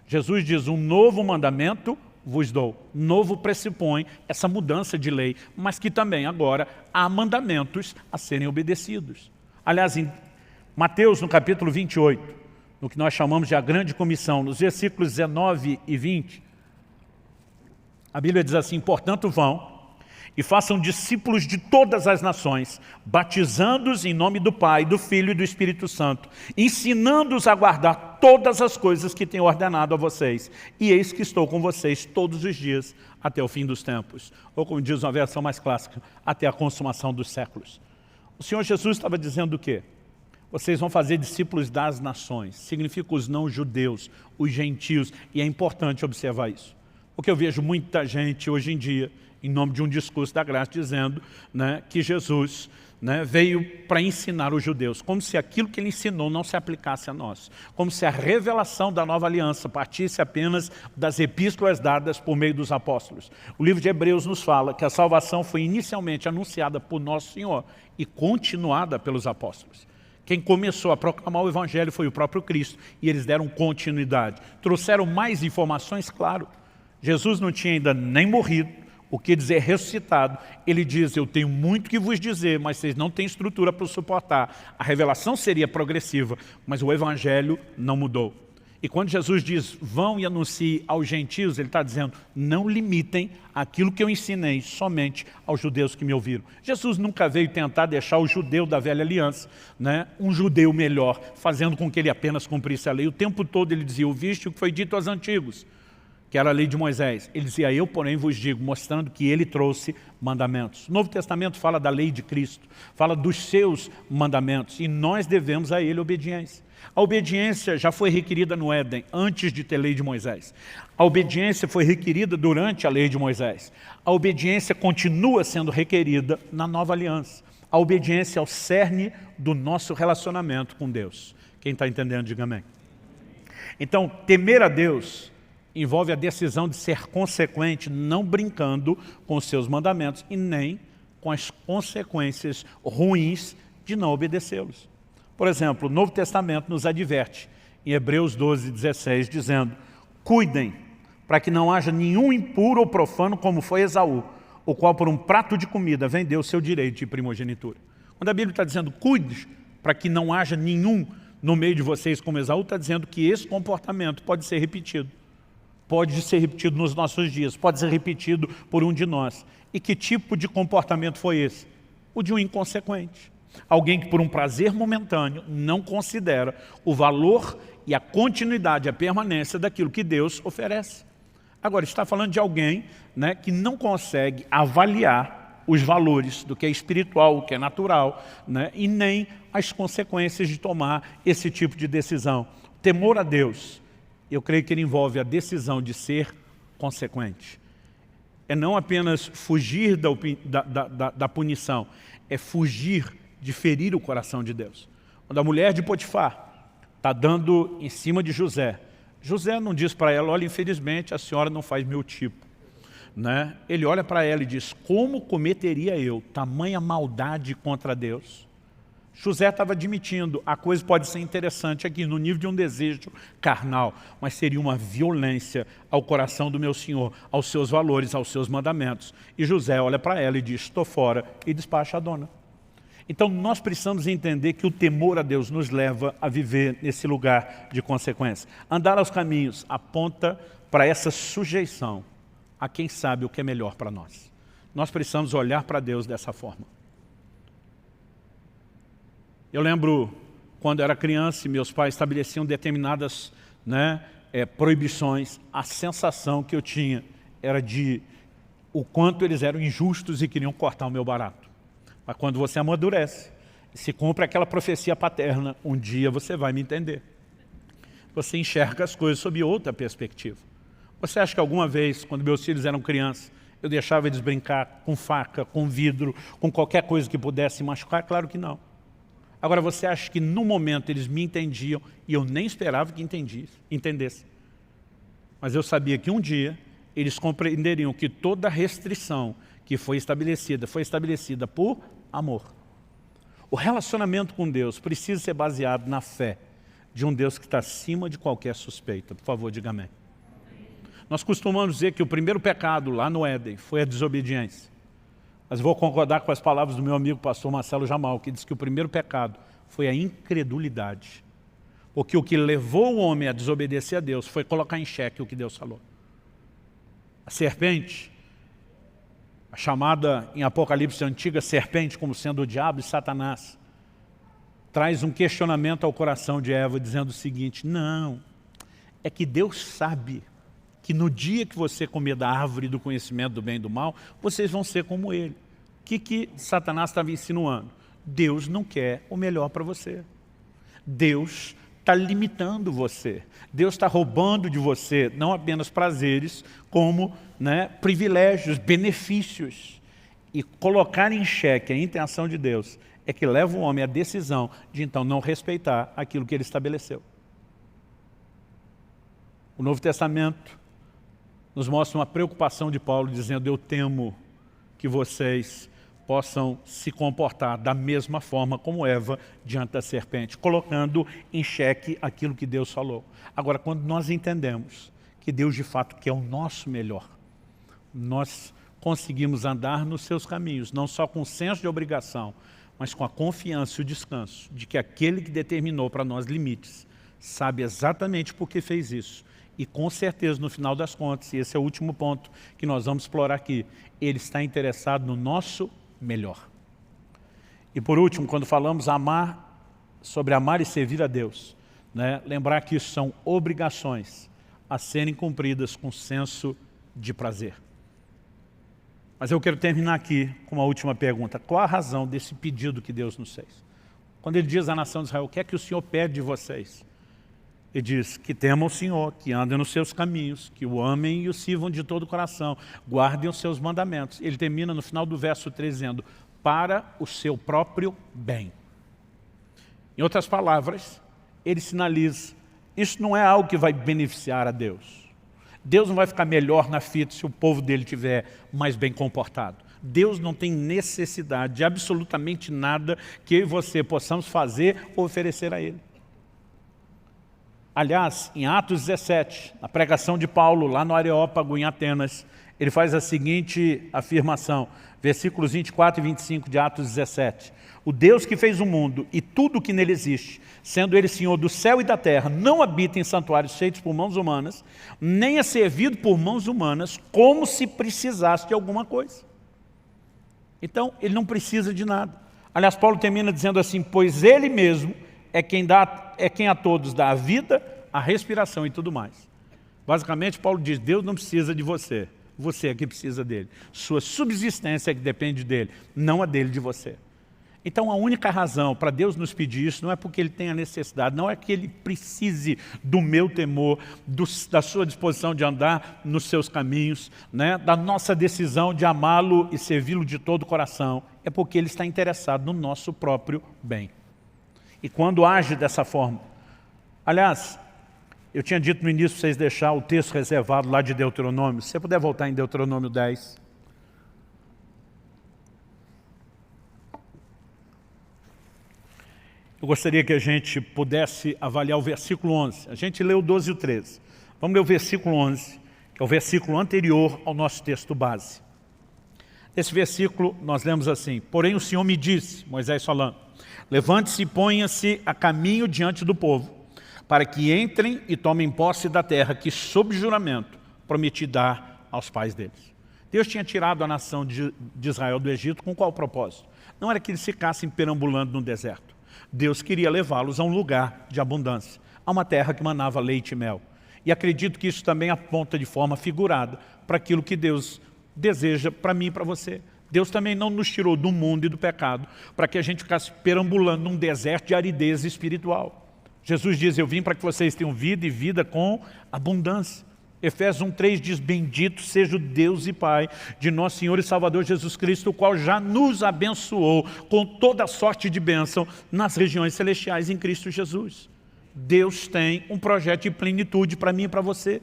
Jesus diz, um novo mandamento vos dou. Novo pressupõe essa mudança de lei, mas que também agora há mandamentos a serem obedecidos. Aliás, em Mateus, no capítulo 28, no que nós chamamos de a grande comissão, nos versículos 19 e 20, a Bíblia diz assim, portanto vão e façam discípulos de todas as nações, batizando-os em nome do Pai, do Filho e do Espírito Santo, ensinando-os a guardar todas as coisas que tenho ordenado a vocês. E eis que estou com vocês todos os dias, até o fim dos tempos. Ou como diz uma versão mais clássica, até a consumação dos séculos. O Senhor Jesus estava dizendo o quê? Vocês vão fazer discípulos das nações. Significa os não-judeus, os gentios. E é importante observar isso. Porque eu vejo muita gente hoje em dia, em nome de um discurso da graça, dizendo que Jesus veio para ensinar os judeus, como se aquilo que ele ensinou não se aplicasse a nós, como se a revelação da nova aliança partisse apenas das epístolas dadas por meio dos apóstolos. O livro de Hebreus nos fala que a salvação foi inicialmente anunciada por nosso Senhor e continuada pelos apóstolos. Quem começou a proclamar o Evangelho foi o próprio Cristo e eles deram continuidade. Trouxeram mais informações, claro. Jesus não tinha ainda nem morrido, o que dizer ressuscitado. Ele diz, eu tenho muito que vos dizer, mas vocês não têm estrutura para suportar. A revelação seria progressiva, mas o Evangelho não mudou. E quando Jesus diz, vão e anunciem aos gentios, ele está dizendo, não limitem aquilo que eu ensinei somente aos judeus que me ouviram. Jesus nunca veio tentar deixar o judeu da velha aliança, um judeu melhor, fazendo com que ele apenas cumprisse a lei. O tempo todo ele dizia, ouviste o que foi dito aos antigos, que era a lei de Moisés. Ele dizia, eu porém vos digo, mostrando que ele trouxe mandamentos. O Novo Testamento fala da lei de Cristo, fala dos seus mandamentos, e nós devemos a ele obediência. A obediência já foi requerida no Éden, antes de ter lei de Moisés. A obediência foi requerida durante a lei de Moisés. A obediência continua sendo requerida na nova aliança. A obediência é o cerne do nosso relacionamento com Deus. Quem está entendendo, diga amém. Então, temer a Deus envolve a decisão de ser consequente, não brincando com os seus mandamentos e nem com as consequências ruins de não obedecê-los. Por exemplo, o Novo Testamento nos adverte, em Hebreus 12, 16, dizendo, cuidem para que não haja nenhum impuro ou profano como foi Esaú, o qual por um prato de comida vendeu o seu direito de primogenitura. Quando a Bíblia está dizendo, cuide para que não haja nenhum no meio de vocês como Esaú, está dizendo que esse comportamento pode ser repetido. Pode ser repetido nos nossos dias, pode ser repetido por um de nós. E que tipo de comportamento foi esse? O de um inconsequente. Alguém que por um prazer momentâneo não considera o valor e a continuidade, a permanência daquilo que Deus oferece. Agora, está falando de alguém que não consegue avaliar os valores do que é espiritual, o que é natural, e nem as consequências de tomar esse tipo de decisão. Temor a Deus, eu creio que ele envolve a decisão de ser consequente. É não apenas fugir da punição, é fugir de ferir o coração de Deus. Quando a mulher de Potifar está dando em cima de José, José não diz para ela, olha, infelizmente a senhora não faz meu tipo. Ele olha para ela e diz, como cometeria eu tamanha maldade contra Deus? José estava admitindo, a coisa pode ser interessante aqui no nível de um desejo carnal, mas seria uma violência ao coração do meu Senhor, aos seus valores, aos seus mandamentos. E José olha para ela e diz, estou fora, e despacha a dona. Então nós precisamos entender que o temor a Deus nos leva a viver nesse lugar de consequência. Andar aos caminhos aponta para essa sujeição a quem sabe o que é melhor para nós. Nós precisamos olhar para Deus dessa forma. Eu lembro quando era criança e meus pais estabeleciam determinadas proibições, a sensação que eu tinha era de o quanto eles eram injustos e queriam cortar o meu barato. Mas quando você amadurece, se cumpre aquela profecia paterna, um dia você vai me entender. Você enxerga as coisas sob outra perspectiva. Você acha que alguma vez, quando meus filhos eram crianças, eu deixava eles brincar com faca, com vidro, com qualquer coisa que pudesse machucar? Claro que não. Agora, você acha que no momento eles me entendiam e eu nem esperava que entendessem. Mas eu sabia que um dia eles compreenderiam que toda restrição que foi estabelecida por amor. O relacionamento com Deus precisa ser baseado na fé de um Deus que está acima de qualquer suspeita. Por favor, diga amém. Nós costumamos dizer que o primeiro pecado lá no Éden foi a desobediência. Mas vou concordar com as palavras do meu amigo pastor Marcelo Jamal, que diz que o primeiro pecado foi a incredulidade. Porque o que levou o homem a desobedecer a Deus foi colocar em xeque o que Deus falou. A serpente, a chamada em Apocalipse antiga serpente como sendo o diabo e Satanás, traz um questionamento ao coração de Eva dizendo o seguinte: não, é que Deus sabe que no dia que você comer da árvore do conhecimento do bem e do mal, vocês vão ser como ele. O que Satanás estava insinuando? Deus não quer o melhor para você. Deus está limitando você. Deus está roubando de você não apenas prazeres, como privilégios, benefícios. E colocar em xeque a intenção de Deus é que leva o homem à decisão de então não respeitar aquilo que ele estabeleceu. O Novo Testamento nos mostra uma preocupação de Paulo dizendo: eu temo que vocês possam se comportar da mesma forma como Eva diante da serpente, colocando em xeque aquilo que Deus falou. Agora, quando nós entendemos que Deus de fato quer o nosso melhor, nós conseguimos andar nos seus caminhos, não só com o senso de obrigação, mas com a confiança e o descanso de que aquele que determinou para nós limites sabe exatamente por que fez isso. E com certeza, no final das contas, e esse é o último ponto que nós vamos explorar aqui, Ele está interessado no nosso melhor. E por último, quando falamos sobre amar e servir a Deus, lembrar que isso são obrigações a serem cumpridas com senso de prazer. Mas eu quero terminar aqui com uma última pergunta. Qual a razão desse pedido que Deus nos fez? Quando Ele diz à nação de Israel: o que é que o Senhor pede de vocês? Ele diz que temam o Senhor, que andem nos seus caminhos, que o amem e o sirvam de todo o coração, guardem os seus mandamentos. Ele termina no final do verso 3 dizendo: para o seu próprio bem. Em outras palavras, ele sinaliza: isso não é algo que vai beneficiar a Deus. Deus não vai ficar melhor na fita se o povo dele estiver mais bem comportado. Deus não tem necessidade de absolutamente nada que eu e você possamos fazer ou oferecer a Ele. Aliás, em Atos 17, na pregação de Paulo, lá no Areópago, em Atenas, ele faz a seguinte afirmação, versículos 24 e 25 de Atos 17. O Deus que fez o mundo e tudo o que nele existe, sendo Ele Senhor do céu e da terra, não habita em santuários feitos por mãos humanas, nem é servido por mãos humanas, como se precisasse de alguma coisa. Então, Ele não precisa de nada. Aliás, Paulo termina dizendo assim: pois Ele mesmo é quem a todos dá a vida, a respiração e tudo mais. Basicamente, Paulo diz: Deus não precisa de você, você é que precisa dele. Sua subsistência é que depende dele, não a dele de você. Então, a única razão para Deus nos pedir isso não é porque Ele tenha necessidade, não é que Ele precise do meu temor, da sua disposição de andar nos seus caminhos, da nossa decisão de amá-lo e servi-lo de todo o coração. É porque Ele está interessado no nosso próprio bem. E quando age dessa forma, aliás, eu tinha dito no início para vocês deixar o texto reservado lá de Deuteronômio. Se você puder voltar em Deuteronômio 10. Eu gostaria que a gente pudesse avaliar o versículo 11. A gente leu o 12 e o 13. Vamos ler o versículo 11, que é o versículo anterior ao nosso texto base. Nesse versículo nós lemos assim: porém o Senhor me disse, Moisés falando, levante-se e ponha-se a caminho diante do povo, para que entrem e tomem posse da terra que, sob juramento, prometi dar aos pais deles. Deus tinha tirado a nação de Israel do Egito com qual propósito? Não era que eles ficassem perambulando no deserto. Deus queria levá-los a um lugar de abundância, a uma terra que manava leite e mel. E acredito que isso também aponta de forma figurada para aquilo que Deus deseja para mim e para você. Deus também não nos tirou do mundo e do pecado para que a gente ficasse perambulando num deserto de aridez espiritual. Jesus diz, eu vim para que vocês tenham vida e vida com abundância. Efésios 1:3 diz, bendito seja o Deus e Pai de nosso Senhor e Salvador Jesus Cristo, o qual já nos abençoou com toda sorte de bênção nas regiões celestiais em Cristo Jesus. Deus tem um projeto de plenitude para mim e para você.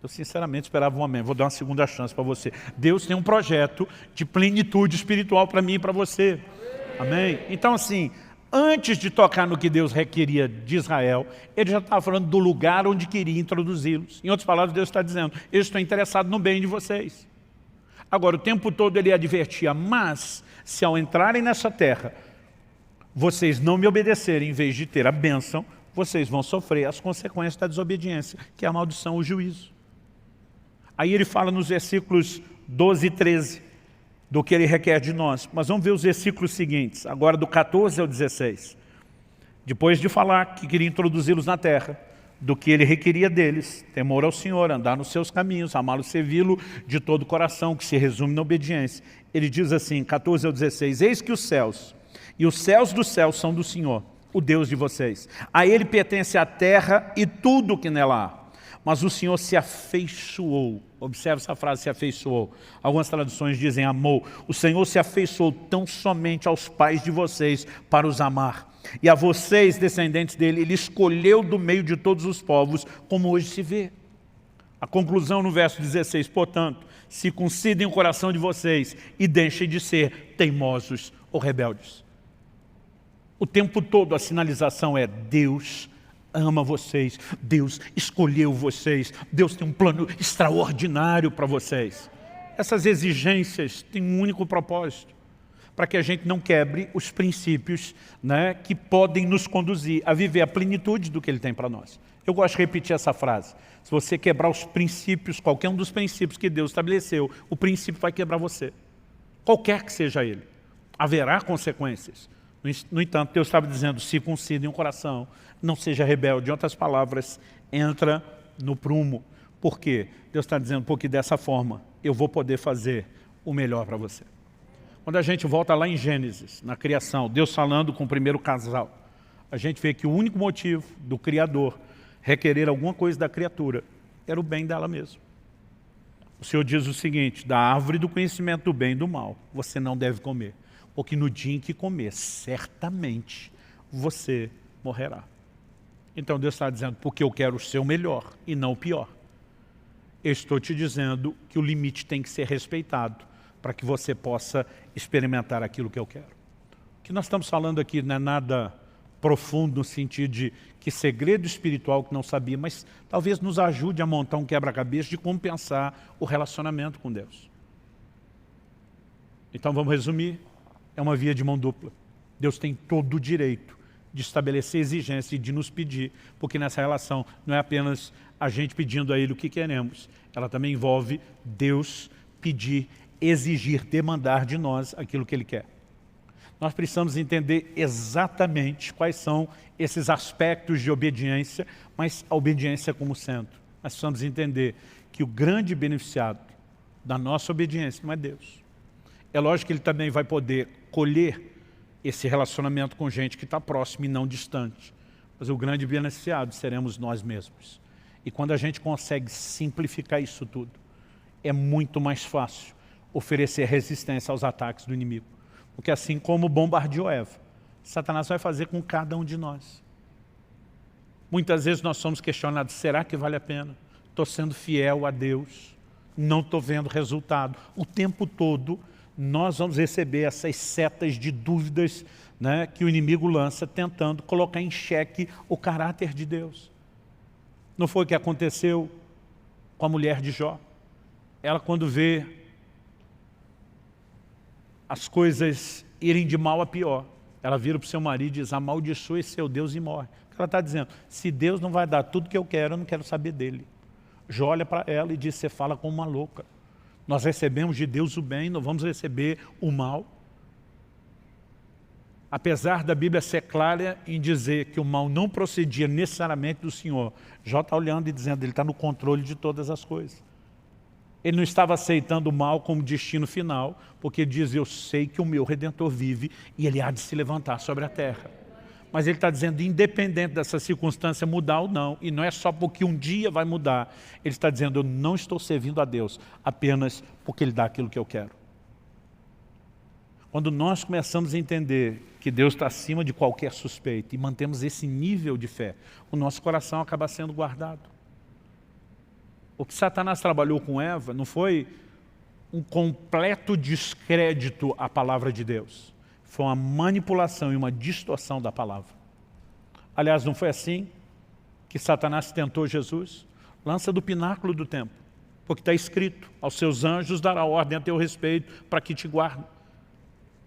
Eu sinceramente esperava um amém, vou dar uma segunda chance para você. Deus tem um projeto de plenitude espiritual para mim e para você. Amém? Então assim, antes de tocar no que Deus requeria de Israel, ele já estava falando do lugar onde queria introduzi-los. Em outras palavras, Deus está dizendo, eu estou interessado no bem de vocês. Agora, o tempo todo ele advertia, mas se ao entrarem nessa terra, vocês não me obedecerem em vez de ter a bênção, vocês vão sofrer as consequências da desobediência, que é a maldição, o juízo. Aí ele fala nos versículos 12 e 13, do que ele requer de nós. Mas vamos ver os versículos seguintes, agora do 14 ao 16. Depois de falar que queria introduzi-los na terra, do que ele requeria deles, temor ao Senhor, andar nos seus caminhos, amá-lo, servi-lo de todo o coração, que se resume na obediência. Ele diz assim, 14 ao 16, eis que os céus e os céus dos céus são do Senhor, o Deus de vocês. A ele pertence a terra e tudo o que nela há. Mas o Senhor se afeiçoou. Observe essa frase, se afeiçoou. Algumas traduções dizem amou. O Senhor se afeiçoou tão somente aos pais de vocês para os amar. E a vocês, descendentes dele, ele escolheu do meio de todos os povos, como hoje se vê. A conclusão no verso 16, portanto, circuncidem o coração de vocês e deixem de ser teimosos ou rebeldes. O tempo todo a sinalização é Deus ama vocês, Deus escolheu vocês, Deus tem um plano extraordinário para vocês. Essas exigências têm um único propósito, para que a gente não quebre os princípios, né, que podem nos conduzir a viver a plenitude do que Ele tem para nós. Eu gosto de repetir essa frase, se você quebrar os princípios, qualquer um dos princípios que Deus estabeleceu, o princípio vai quebrar você, qualquer que seja ele, haverá consequências. No entanto, Deus estava dizendo, circuncidem o coração, não seja rebelde. Em outras palavras, entra no prumo. Por quê? Deus está dizendo, porque dessa forma eu vou poder fazer o melhor para você. Quando a gente volta lá em Gênesis, na criação, Deus falando com o primeiro casal, a gente vê que o único motivo do Criador requerer alguma coisa da criatura era o bem dela mesmo. O Senhor diz o seguinte, da árvore do conhecimento do bem e do mal, você não deve comer. Porque no dia em que comer, certamente você morrerá. Então Deus está dizendo, porque eu quero o seu melhor e não o pior. Eu estou te dizendo que o limite tem que ser respeitado para que você possa experimentar aquilo que eu quero. O que nós estamos falando aqui não é nada profundo no sentido de que segredo espiritual que não sabia, mas talvez nos ajude a montar um quebra-cabeça de como pensar o relacionamento com Deus. Então vamos resumir. É uma via de mão dupla. Deus tem todo o direito de estabelecer exigência e de nos pedir, porque nessa relação não é apenas a gente pedindo a Ele o que queremos, ela também envolve Deus pedir, exigir, demandar de nós aquilo que Ele quer. Nós precisamos entender exatamente quais são esses aspectos de obediência, mas a obediência como centro. Nós precisamos entender que o grande beneficiado da nossa obediência não é Deus. É lógico que Ele também vai poder colher esse relacionamento com gente que está próximo e não distante. Mas o grande beneficiado seremos nós mesmos. E quando a gente consegue simplificar isso tudo, é muito mais fácil oferecer resistência aos ataques do inimigo. Porque assim como bombardeou Eva, Satanás vai fazer com cada um de nós. Muitas vezes nós somos questionados, será que vale a pena? Estou sendo fiel a Deus, não estou vendo resultado. O tempo todo nós vamos receber essas setas de dúvidas, né, que o inimigo lança tentando colocar em xeque o caráter de Deus. Não foi o que aconteceu com a mulher de Jó? Ela, quando vê as coisas irem de mal a pior, ela vira para o seu marido e diz, amaldiçoe seu Deus e morre. Ela está dizendo, se Deus não vai dar tudo que eu não quero saber dele. Jó olha para ela e diz, você fala como uma louca. Nós recebemos de Deus o bem, não vamos receber o mal. Apesar da Bíblia ser clara em dizer que o mal não procedia necessariamente do Senhor, Jó está olhando e dizendo que ele está no controle de todas as coisas. Ele não estava aceitando o mal como destino final, porque ele diz, eu sei que o meu Redentor vive e ele há de se levantar sobre a terra. Mas ele está dizendo, independente dessa circunstância mudar ou não, e não é só porque um dia vai mudar, ele está dizendo, eu não estou servindo a Deus apenas porque Ele dá aquilo que eu quero. Quando nós começamos a entender que Deus está acima de qualquer suspeita e mantemos esse nível de fé, o nosso coração acaba sendo guardado. O que Satanás trabalhou com Eva não foi um completo descrédito à palavra de Deus. Foi uma manipulação e uma distorção da palavra. Aliás, não foi assim que Satanás tentou Jesus? Lança do pináculo do templo, porque está escrito, aos seus anjos dará ordem a teu respeito para que te guardem.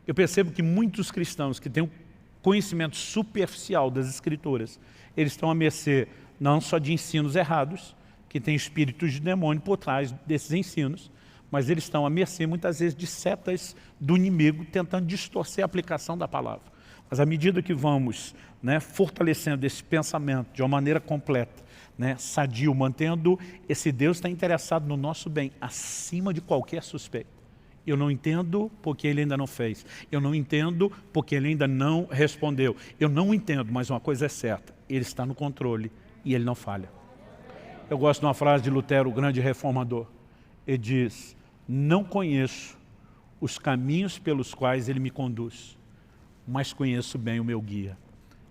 Eu percebo que muitos cristãos que têm um conhecimento superficial das Escrituras, eles estão à mercê não só de ensinos errados, que tem espíritos de demônio por trás desses ensinos, mas eles estão à mercê muitas vezes de setas do inimigo tentando distorcer a aplicação da palavra. Mas à medida que vamos fortalecendo esse pensamento de uma maneira completa, sadio, mantendo esse Deus está interessado no nosso bem, acima de qualquer suspeita. Eu não entendo porque Ele ainda não fez. Eu não entendo porque Ele ainda não respondeu. Eu não entendo, mas uma coisa é certa. Ele está no controle e Ele não falha. Eu gosto de uma frase de Lutero, o grande reformador. Ele diz, não conheço os caminhos pelos quais Ele me conduz, mas conheço bem o meu guia.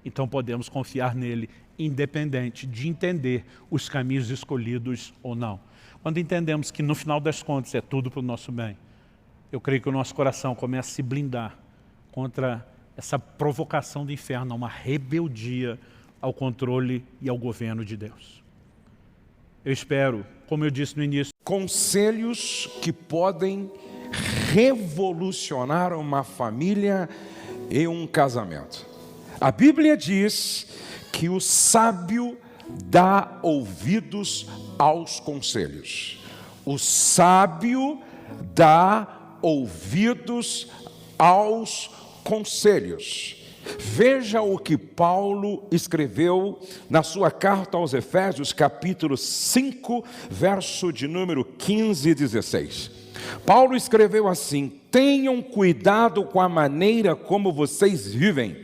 Então podemos confiar nele, independente de entender os caminhos escolhidos ou não. Quando entendemos que no final das contas é tudo para o nosso bem, eu creio que o nosso coração começa a se blindar contra essa provocação do inferno, uma rebeldia ao controle e ao governo de Deus. Eu espero, como eu disse no início, conselhos que podem revolucionar uma família e um casamento. A Bíblia diz que o sábio dá ouvidos aos conselhos. O sábio dá ouvidos aos conselhos. Veja o que Paulo escreveu na sua carta aos Efésios, capítulo 5, verso de número 15 e 16. Paulo escreveu assim, tenham cuidado com a maneira como vocês vivem.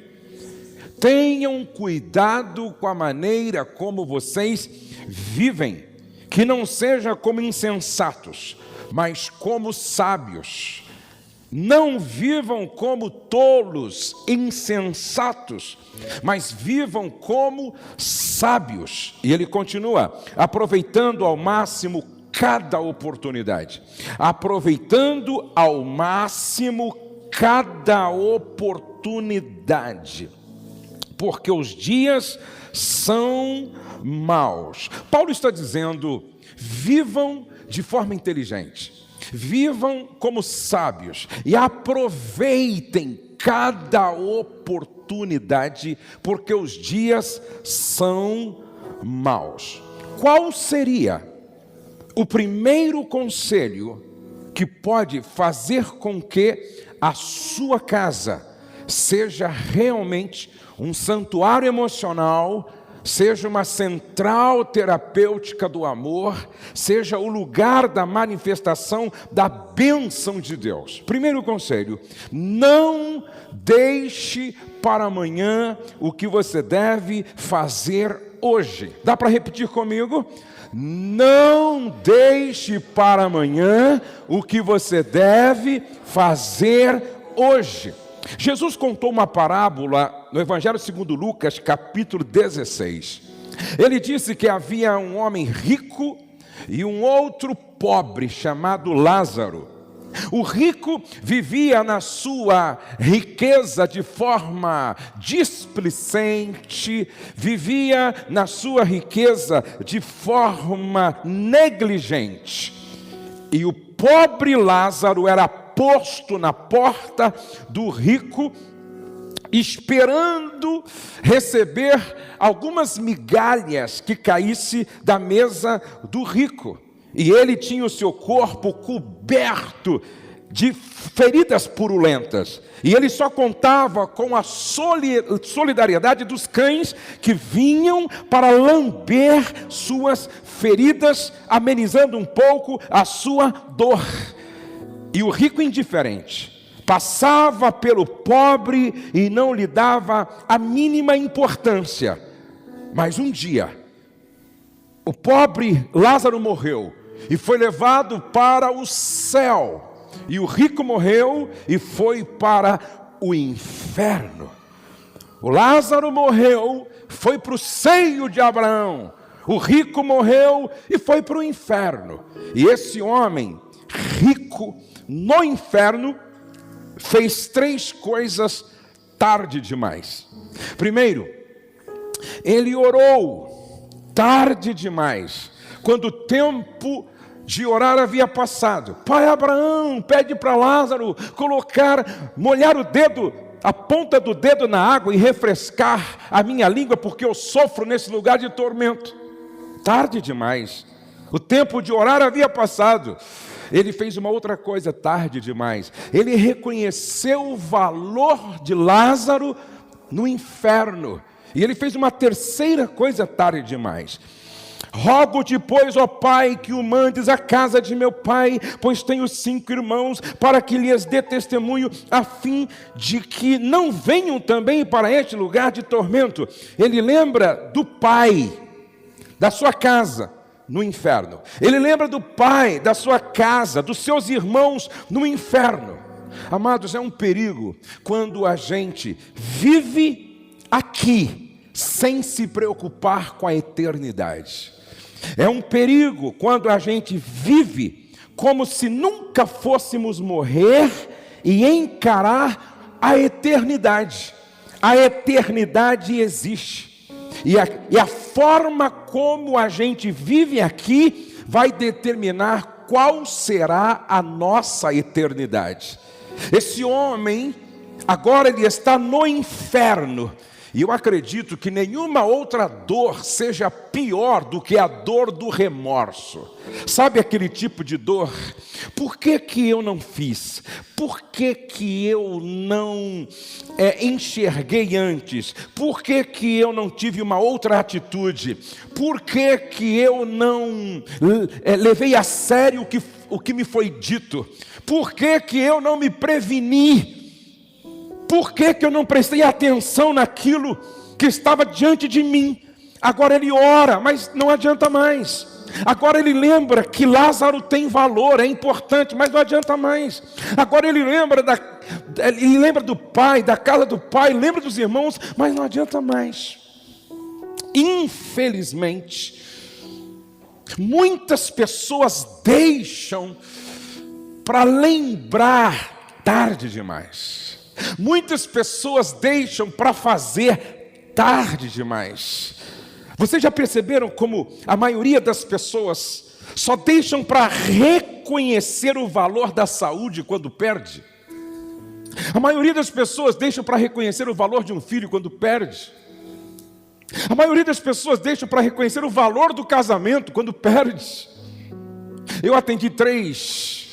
Tenham cuidado com a maneira como vocês vivem, que não seja como insensatos, mas como sábios. Não vivam como tolos, insensatos, mas vivam como sábios. E ele continua, aproveitando ao máximo cada oportunidade. Aproveitando ao máximo cada oportunidade. Porque os dias são maus. Paulo está dizendo, vivam de forma inteligente. Vivam como sábios e aproveitem cada oportunidade, porque os dias são maus. Qual seria o primeiro conselho que pode fazer com que a sua casa seja realmente um santuário emocional, seja uma central terapêutica do amor, seja o lugar da manifestação da bênção de Deus? Primeiro conselho, não deixe para amanhã o que você deve fazer hoje. Dá para repetir comigo? Não deixe para amanhã o que você deve fazer hoje. Jesus contou uma parábola no Evangelho segundo Lucas, capítulo 16. Ele disse que havia um homem rico e um outro pobre chamado Lázaro. O rico vivia na sua riqueza de forma displicente, vivia na sua riqueza de forma negligente. E o pobre Lázaro era posto na porta do rico, esperando receber algumas migalhas que caísse da mesa do rico. E ele tinha o seu corpo coberto de feridas purulentas. E ele só contava com a solidariedade dos cães que vinham para lamber suas feridas, amenizando um pouco a sua dor. E o rico indiferente passava pelo pobre e não lhe dava a mínima importância. Mas um dia, o pobre Lázaro morreu e foi levado para o céu. E o rico morreu e foi para o inferno. O Lázaro morreu, foi para o seio de Abraão. O rico morreu e foi para o inferno. E esse homem rico no inferno fez 3 coisas tarde demais. Primeiro, ele orou tarde demais, quando o tempo de orar havia passado. Pai Abraão, pede para Lázaro molhar o dedo, a ponta do dedo na água e refrescar a minha língua, porque eu sofro nesse lugar de tormento. Tarde demais. O tempo de orar havia passado. Ele fez uma outra coisa tarde demais. Ele reconheceu o valor de Lázaro no inferno. E ele fez uma terceira coisa tarde demais. Rogo-te, pois, ó Pai, que o mandes à casa de meu pai, pois tenho 5 irmãos, para que lhes dê testemunho, a fim de que não venham também para este lugar de tormento. Ele lembra do pai, da sua casa, no inferno. Ele lembra do pai, da sua casa, dos seus irmãos no inferno. Amados, é um perigo quando a gente vive aqui sem se preocupar com a eternidade. É um perigo quando a gente vive como se nunca fôssemos morrer e encarar a eternidade. A eternidade existe. E a forma como a gente vive aqui vai determinar qual será a nossa eternidade. Esse homem, agora ele está no inferno. E eu acredito que nenhuma outra dor seja pior do que a dor do remorso. Sabe aquele tipo de dor? Por que eu não fiz? Por que eu não enxerguei antes? Por que eu não tive uma outra atitude? Por que eu não levei a sério o que me foi dito? Por que eu não me preveni? Por que eu não prestei atenção naquilo que estava diante de mim? Agora ele ora, mas não adianta mais. Agora ele lembra que Lázaro tem valor, é importante, mas não adianta mais. Agora ele lembra do pai, da casa do pai, lembra dos irmãos, mas não adianta mais. Infelizmente, muitas pessoas deixam para lembrar tarde demais. Muitas pessoas deixam para fazer tarde demais. Vocês já perceberam como a maioria das pessoas só deixam para reconhecer o valor da saúde quando perde? A maioria das pessoas deixam para reconhecer o valor de um filho quando perde. A maioria das pessoas deixam para reconhecer o valor do casamento quando perde. Eu atendi 3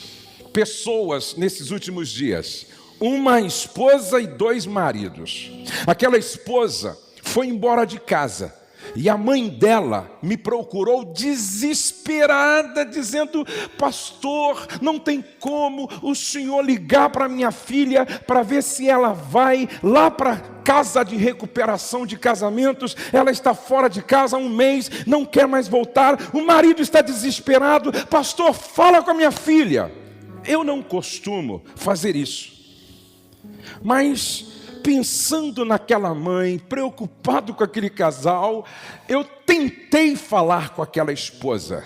pessoas nesses últimos dias. Uma esposa e 2 maridos. Aquela esposa foi embora de casa e a mãe dela me procurou desesperada, dizendo: pastor, não tem como o senhor ligar para minha filha para ver se ela vai lá para casa de recuperação de casamentos. Ela está fora de casa há 1 mês, não quer mais voltar. O marido está desesperado. Pastor, fala com a minha filha. Eu não costumo fazer isso. Mas pensando naquela mãe, preocupado com aquele casal, eu tentei falar com aquela esposa.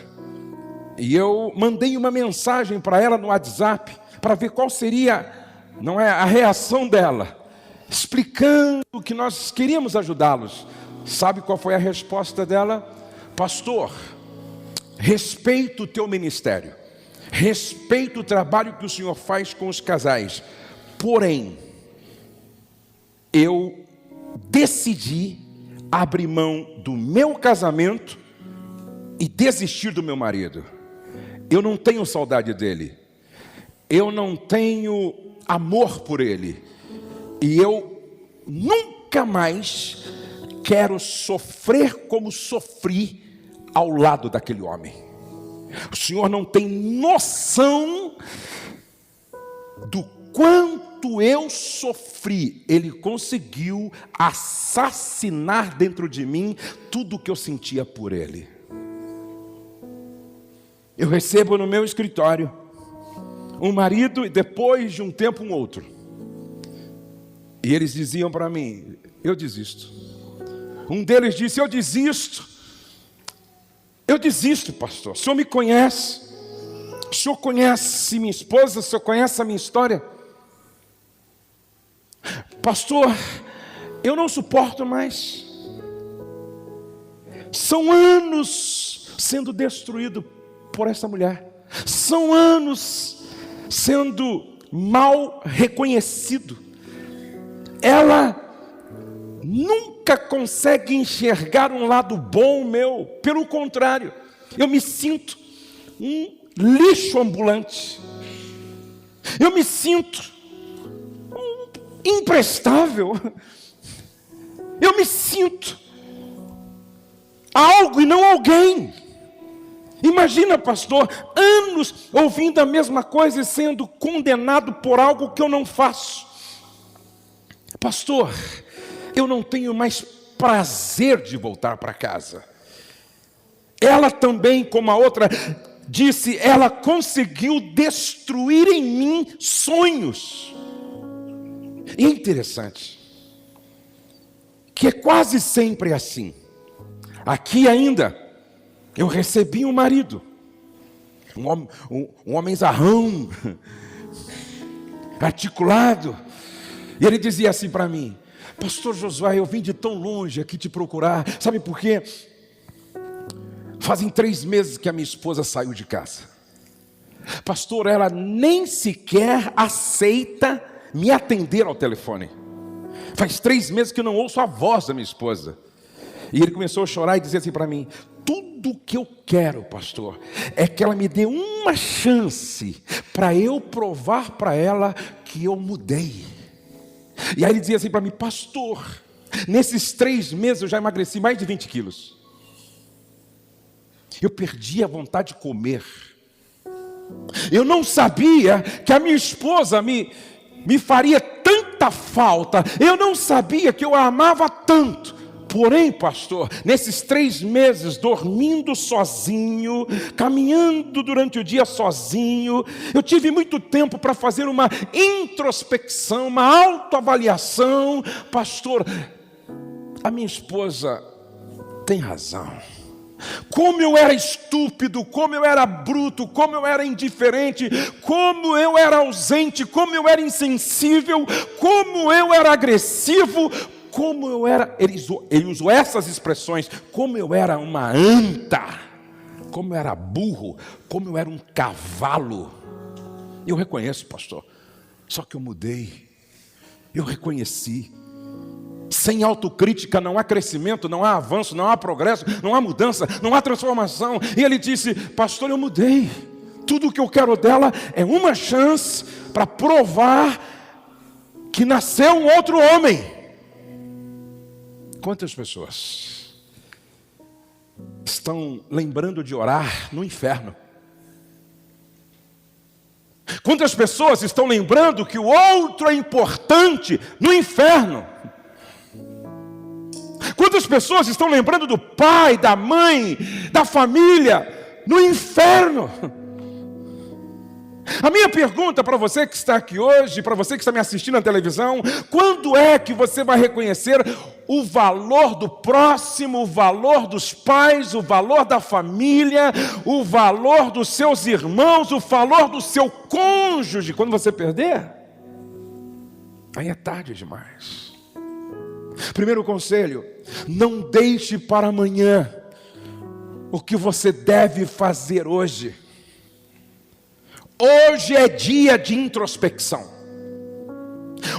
E eu mandei uma mensagem para ela no WhatsApp, para ver qual seria, a reação dela, explicando que nós queríamos ajudá-los. Sabe qual foi a resposta dela? Pastor, respeito o teu ministério, respeito o trabalho que o senhor faz com os casais, porém, eu decidi abrir mão do meu casamento e desistir do meu marido. Eu não tenho saudade dele. eu não tenho amor por ele, e eu nunca mais quero sofrer como sofri ao lado daquele homem. O senhor não tem noção do quanto eu sofri. Ele conseguiu assassinar dentro de mim tudo o que eu sentia por ele. Eu recebo no meu escritório um marido e depois de um tempo um outro. E eles diziam para mim: eu desisto. Um deles disse: eu desisto, pastor. O senhor me conhece, o senhor conhece minha esposa, o senhor conhece a minha história. Pastor, eu não suporto mais. São anos sendo destruído por essa mulher. São anos sendo mal reconhecido. Ela nunca consegue enxergar um lado bom meu. Pelo contrário, eu me sinto um lixo ambulante. Eu me sinto imprestável. Eu me sinto algo e não alguém. Imagina, pastor, anos ouvindo a mesma coisa e sendo condenado por algo que eu não faço. Pastor, eu não tenho mais prazer de voltar para casa. Ela também, como a outra, disse, ela conseguiu destruir em mim sonhos. E é interessante que é quase sempre assim. Aqui ainda, eu recebi um marido, um homenzarrão, articulado, e ele dizia assim para mim: pastor Josué, eu vim de tão longe aqui te procurar, sabe por quê? Fazem 3 meses que a minha esposa saiu de casa. Pastor, ela nem sequer aceita me atender ao telefone. Faz 3 meses que eu não ouço a voz da minha esposa. E ele começou a chorar e dizer assim para mim: tudo que eu quero, pastor, é que ela me dê uma chance para eu provar para ela que eu mudei. E aí ele dizia assim para mim: pastor, nesses 3 meses eu já emagreci mais de 20 quilos. Eu perdi a vontade de comer. Eu não sabia que a minha esposa me faria tanta falta. Eu não sabia que eu a amava tanto. Porém, pastor, nesses 3 meses, dormindo sozinho, caminhando durante o dia sozinho, eu tive muito tempo para fazer uma introspecção, uma autoavaliação. Pastor, a minha esposa tem razão. Como eu era estúpido, como eu era bruto, como eu era indiferente, como eu era ausente, como eu era insensível, como eu era agressivo, como eu era, ele usou essas expressões, como eu era uma anta, como eu era burro, como eu era um cavalo. Eu reconheço, pastor, só que eu mudei, eu reconheci. Sem autocrítica não há crescimento, não há avanço, não há progresso, não há mudança, não há transformação. E ele disse: pastor, eu mudei. Tudo o que eu quero dela é uma chance para provar que nasceu um outro homem. Quantas pessoas estão lembrando de orar no inferno? Quantas pessoas estão lembrando que o outro é importante no inferno? Quantas pessoas estão lembrando do pai, da mãe, da família no inferno? A minha pergunta para você que está aqui hoje, para você que está me assistindo na televisão: quando é que você vai reconhecer o valor do próximo, o valor dos pais, o valor da família, o valor dos seus irmãos, o valor do seu cônjuge? Quando você perder, aí é tarde demais. Primeiro conselho: não deixe para amanhã o que você deve fazer hoje. Hoje é dia de introspecção.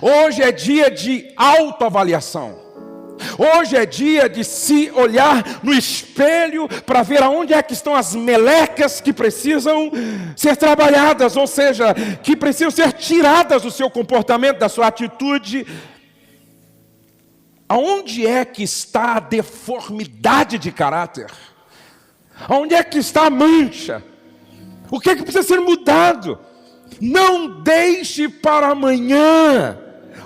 Hoje é dia de autoavaliação. Hoje é dia de se olhar no espelho para ver aonde é que estão as melecas que precisam ser trabalhadas, ou seja, que precisam ser tiradas do seu comportamento, da sua atitude. Aonde é que está a deformidade de caráter? Aonde é que está a mancha? O que é que precisa ser mudado? Não deixe para amanhã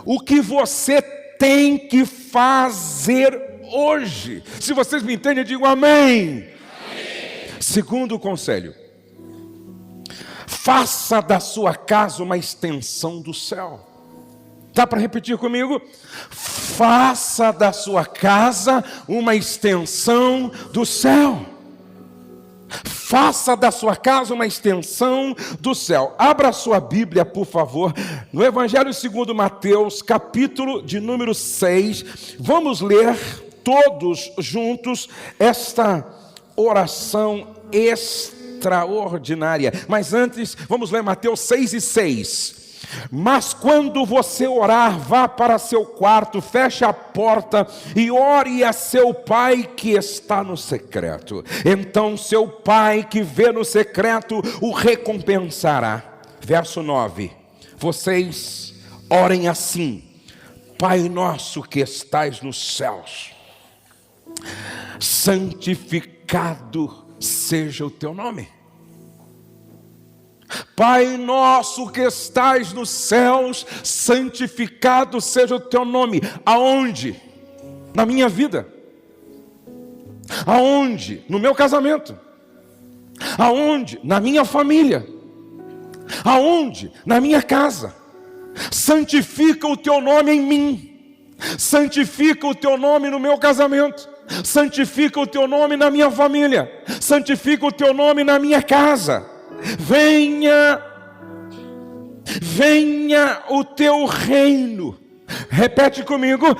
o que você tem que fazer hoje. Se vocês me entendem, eu digo amém. Segundo conselho: faça da sua casa uma extensão do céu. Dá para repetir comigo? Faça da sua casa uma extensão do céu. Faça da sua casa uma extensão do céu. Abra a sua Bíblia, por favor, no Evangelho segundo Mateus, capítulo de número 6. Vamos ler todos juntos esta oração extraordinária. Mas antes, vamos ler Mateus 6:6. Mas quando você orar, vá para seu quarto, feche a porta e ore a seu pai que está no secreto. Então seu pai que vê no secreto o recompensará. Verso 9. Vocês orem assim: Pai nosso que estais nos céus, santificado seja o teu nome. Pai nosso que estais nos céus, santificado seja o teu nome. Aonde? Na minha vida. Aonde? No meu casamento. Aonde? Na minha família. Aonde? Na minha casa. Santifica o teu nome em mim. Santifica o teu nome no meu casamento. Santifica o teu nome na minha família. Santifica o teu nome na minha casa. Venha o teu reino. Repete comigo: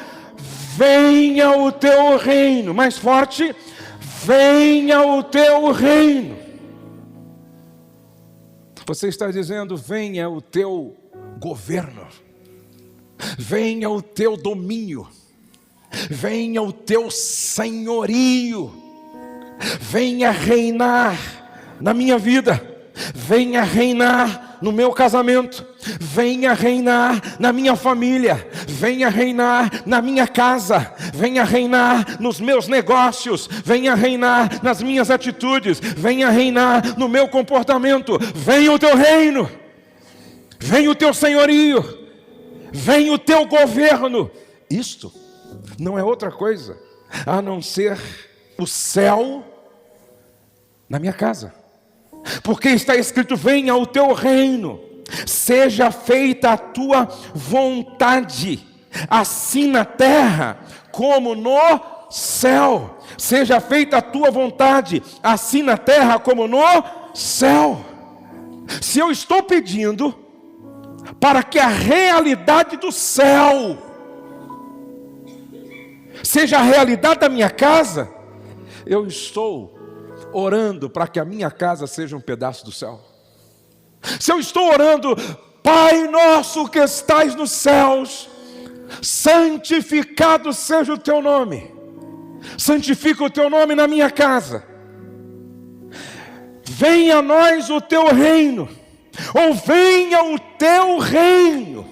venha o teu reino. Mais forte: venha o teu reino. Você está dizendo: venha o teu governo, venha o teu domínio, venha o teu senhorio, venha reinar na minha vida. Venha reinar no meu casamento, venha reinar na minha família, venha reinar na minha casa, venha reinar nos meus negócios, venha reinar nas minhas atitudes, venha reinar no meu comportamento. Venha o teu reino, venha o teu senhorio, venha o teu governo. Isto não é outra coisa a não ser o céu na minha casa. Porque está escrito: venha o teu reino, seja feita a tua vontade, assim na terra como no céu. Seja feita a tua vontade, assim na terra como no céu. Se eu estou pedindo para que a realidade do céu seja a realidade da minha casa, eu estou orando para que a minha casa seja um pedaço do céu. Se eu estou orando: Pai nosso que estais nos céus, santificado seja o teu nome. Santifica o teu nome na minha casa. Venha a nós o teu reino, ou venha o teu reino.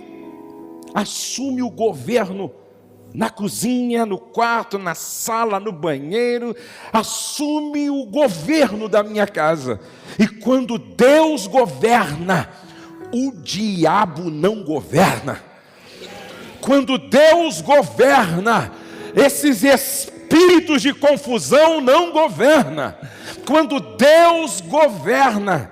Assume o governo na cozinha, no quarto, na sala, no banheiro. Assume o governo da minha casa. E quando Deus governa, o diabo não governa. Quando Deus governa, esses espíritos de confusão não governam. Quando Deus governa,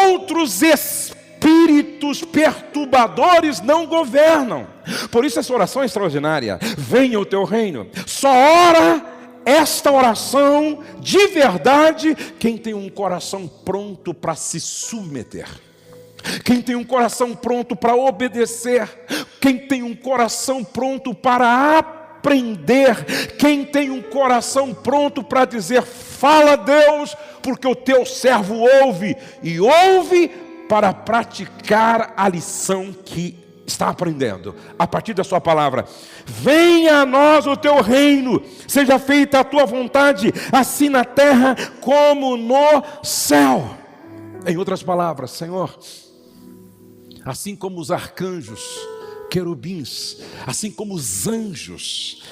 outros espíritos perturbadores não governam. Por isso essa oração é extraordinária. Venha o teu reino. Só ora esta oração de verdade quem tem um coração pronto para se submeter, quem tem um coração pronto para obedecer, quem tem um coração pronto para aprender, quem tem um coração pronto para dizer: fala Deus, porque o teu servo ouve, e ouve para praticar a lição que está aprendendo a partir da sua palavra. Venha a nós o teu reino, seja feita a tua vontade, assim na terra como no céu. Em outras palavras, Senhor, assim como os arcanjos, querubins, assim como os anjos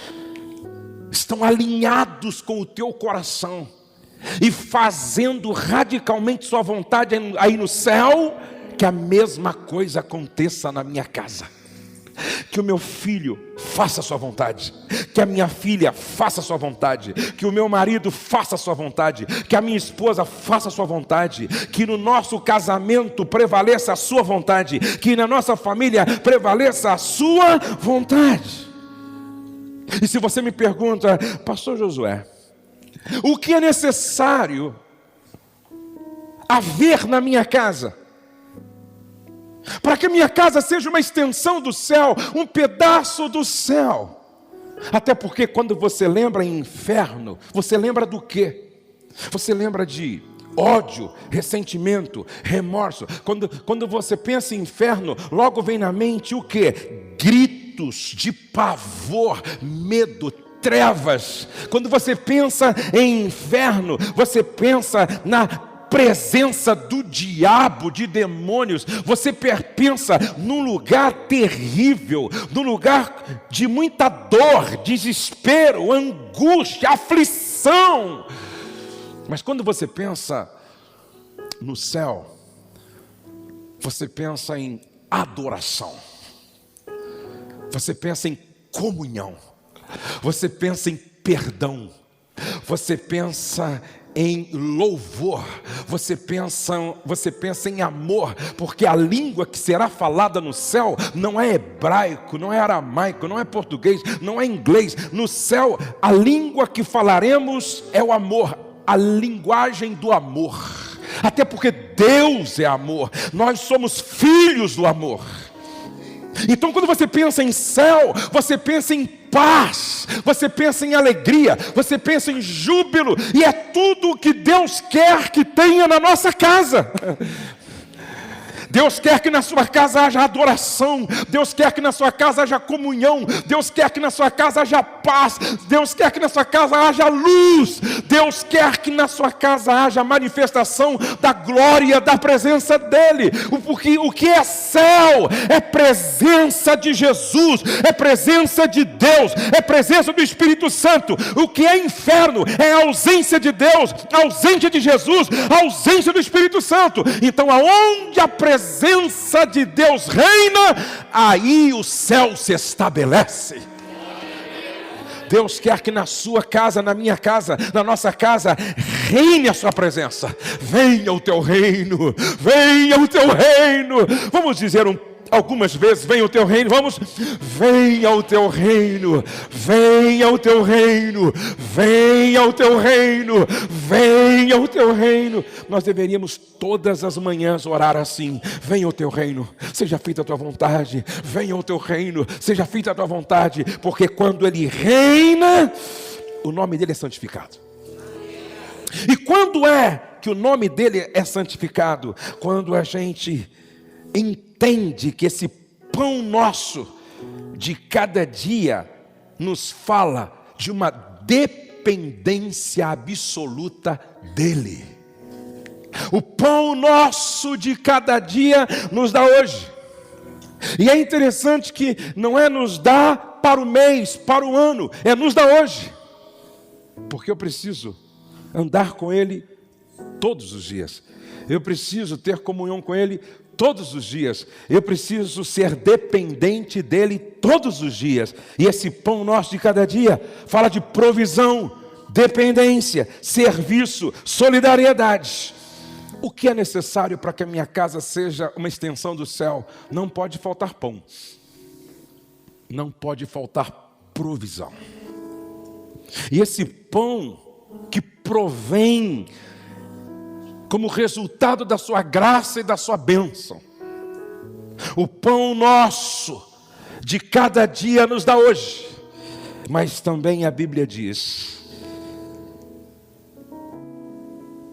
estão alinhados com o teu coração e fazendo radicalmente sua vontade aí no céu, que a mesma coisa aconteça na minha casa. Que o meu filho faça a sua vontade, que a minha filha faça a sua vontade, que o meu marido faça a sua vontade, que a minha esposa faça a sua vontade, que no nosso casamento prevaleça a sua vontade, que na nossa família prevaleça a sua vontade. E se você me pergunta, pastor Josué, o que é necessário haver na minha casa para que a minha casa seja uma extensão do céu, um pedaço do céu? Até porque quando você lembra em inferno, você lembra do quê? Você lembra de ódio, ressentimento, remorso. Quando você pensa em inferno, logo vem na mente o quê? Gritos de pavor, medo, trevas. Quando você pensa em inferno, você pensa na presença do diabo, de demônios. Você pensa num lugar terrível, num lugar de muita dor, desespero, angústia, aflição. Mas quando você pensa no céu, você pensa em adoração, você pensa em comunhão, você pensa em perdão, você pensa em louvor, você pensa em amor, porque a língua que será falada no céu não é hebraico, não é aramaico, não é português, não é inglês. No céu, a língua que falaremos é o amor, a linguagem do amor, até porque Deus é amor, nós somos filhos do amor. Então quando você pensa em céu, você pensa em paz, você pensa em alegria, você pensa em júbilo, e é tudo o que Deus quer que tenha na nossa casa. Deus quer que na sua casa haja adoração, Deus quer que na sua casa haja comunhão, Deus quer que na sua casa haja paz, Deus quer que na sua casa haja luz, Deus quer que na sua casa haja manifestação da glória, da presença dEle. Porque o que é céu é presença de Jesus, é presença de Deus, é presença do Espírito Santo. O que é inferno é a ausência de Deus, a ausência de Jesus, a ausência do Espírito Santo. Então aonde a presença de Deus reina, aí o céu se estabelece. Deus quer que na sua casa, na minha casa, na nossa casa, reine a sua presença. Venha o teu reino, venha o teu reino. Vamos dizer algumas vezes, venha o teu reino, vamos, venha o teu reino, venha o teu reino, venha o teu reino, venha o teu reino. Nós deveríamos todas as manhãs orar assim: venha o teu reino, seja feita a tua vontade, venha o teu reino, seja feita a tua vontade, porque quando Ele reina, o nome dEle é santificado. E quando é que o nome dEle é santificado? Quando a gente entende que esse pão nosso de cada dia nos fala de uma dependência absoluta dEle. O pão nosso de cada dia nos dá hoje. E é interessante que não é nos dar para o mês, para o ano, é nos dar hoje. Porque eu preciso andar com Ele todos os dias. Eu preciso ter comunhão com Ele todos os dias. Eu preciso ser dependente dEle todos os dias. E esse pão nosso de cada dia fala de provisão, dependência, serviço, solidariedade. O que é necessário para que a minha casa seja uma extensão do céu? Não pode faltar pão, não pode faltar provisão. E esse pão que provém como resultado da sua graça e da sua bênção, o pão nosso de cada dia nos dá hoje. Mas também a Bíblia diz: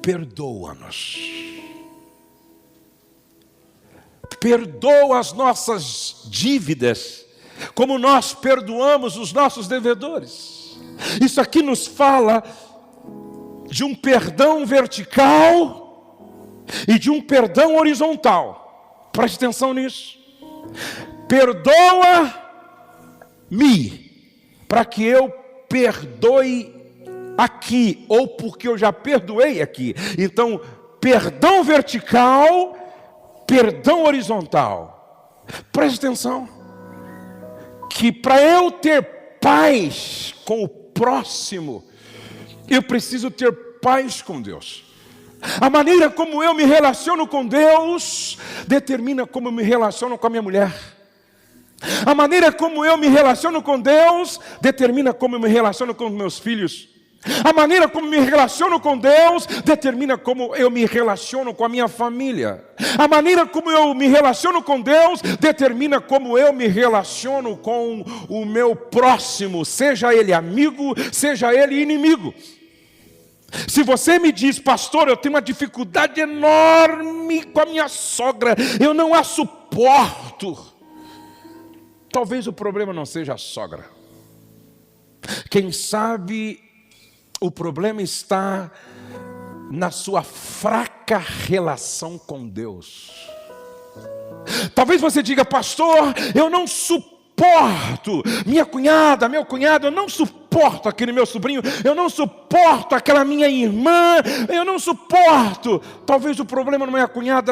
perdoa-nos perdoa as nossas dívidas, como nós perdoamos os nossos devedores. Isso aqui nos fala de um perdão vertical e de um perdão horizontal. Preste atenção nisso. Perdoa-me, para que eu perdoe aqui, ou porque eu já perdoei aqui. Então, perdão vertical, perdão horizontal. Preste atenção, que para eu ter paz com o próximo, eu preciso ter paz com Deus. A maneira como eu me relaciono com Deus determina como eu me relaciono com a minha mulher. A maneira como eu me relaciono com Deus determina como eu me relaciono com os meus filhos. A maneira como me relaciono com Deus determina como eu me relaciono com a minha família. A maneira como eu me relaciono com Deus determina como eu me relaciono com o meu próximo, seja ele amigo, seja ele inimigo. Se você me diz, pastor, eu tenho uma dificuldade enorme com a minha sogra, eu não a suporto, talvez o problema não seja a sogra. Quem sabe o problema está na sua fraca relação com Deus. Talvez você diga, pastor, eu não suporto minha cunhada, meu cunhado, eu não suporto aquele meu sobrinho, eu não suporto aquela minha irmã, eu não suporto. Talvez o problema não é a cunhada,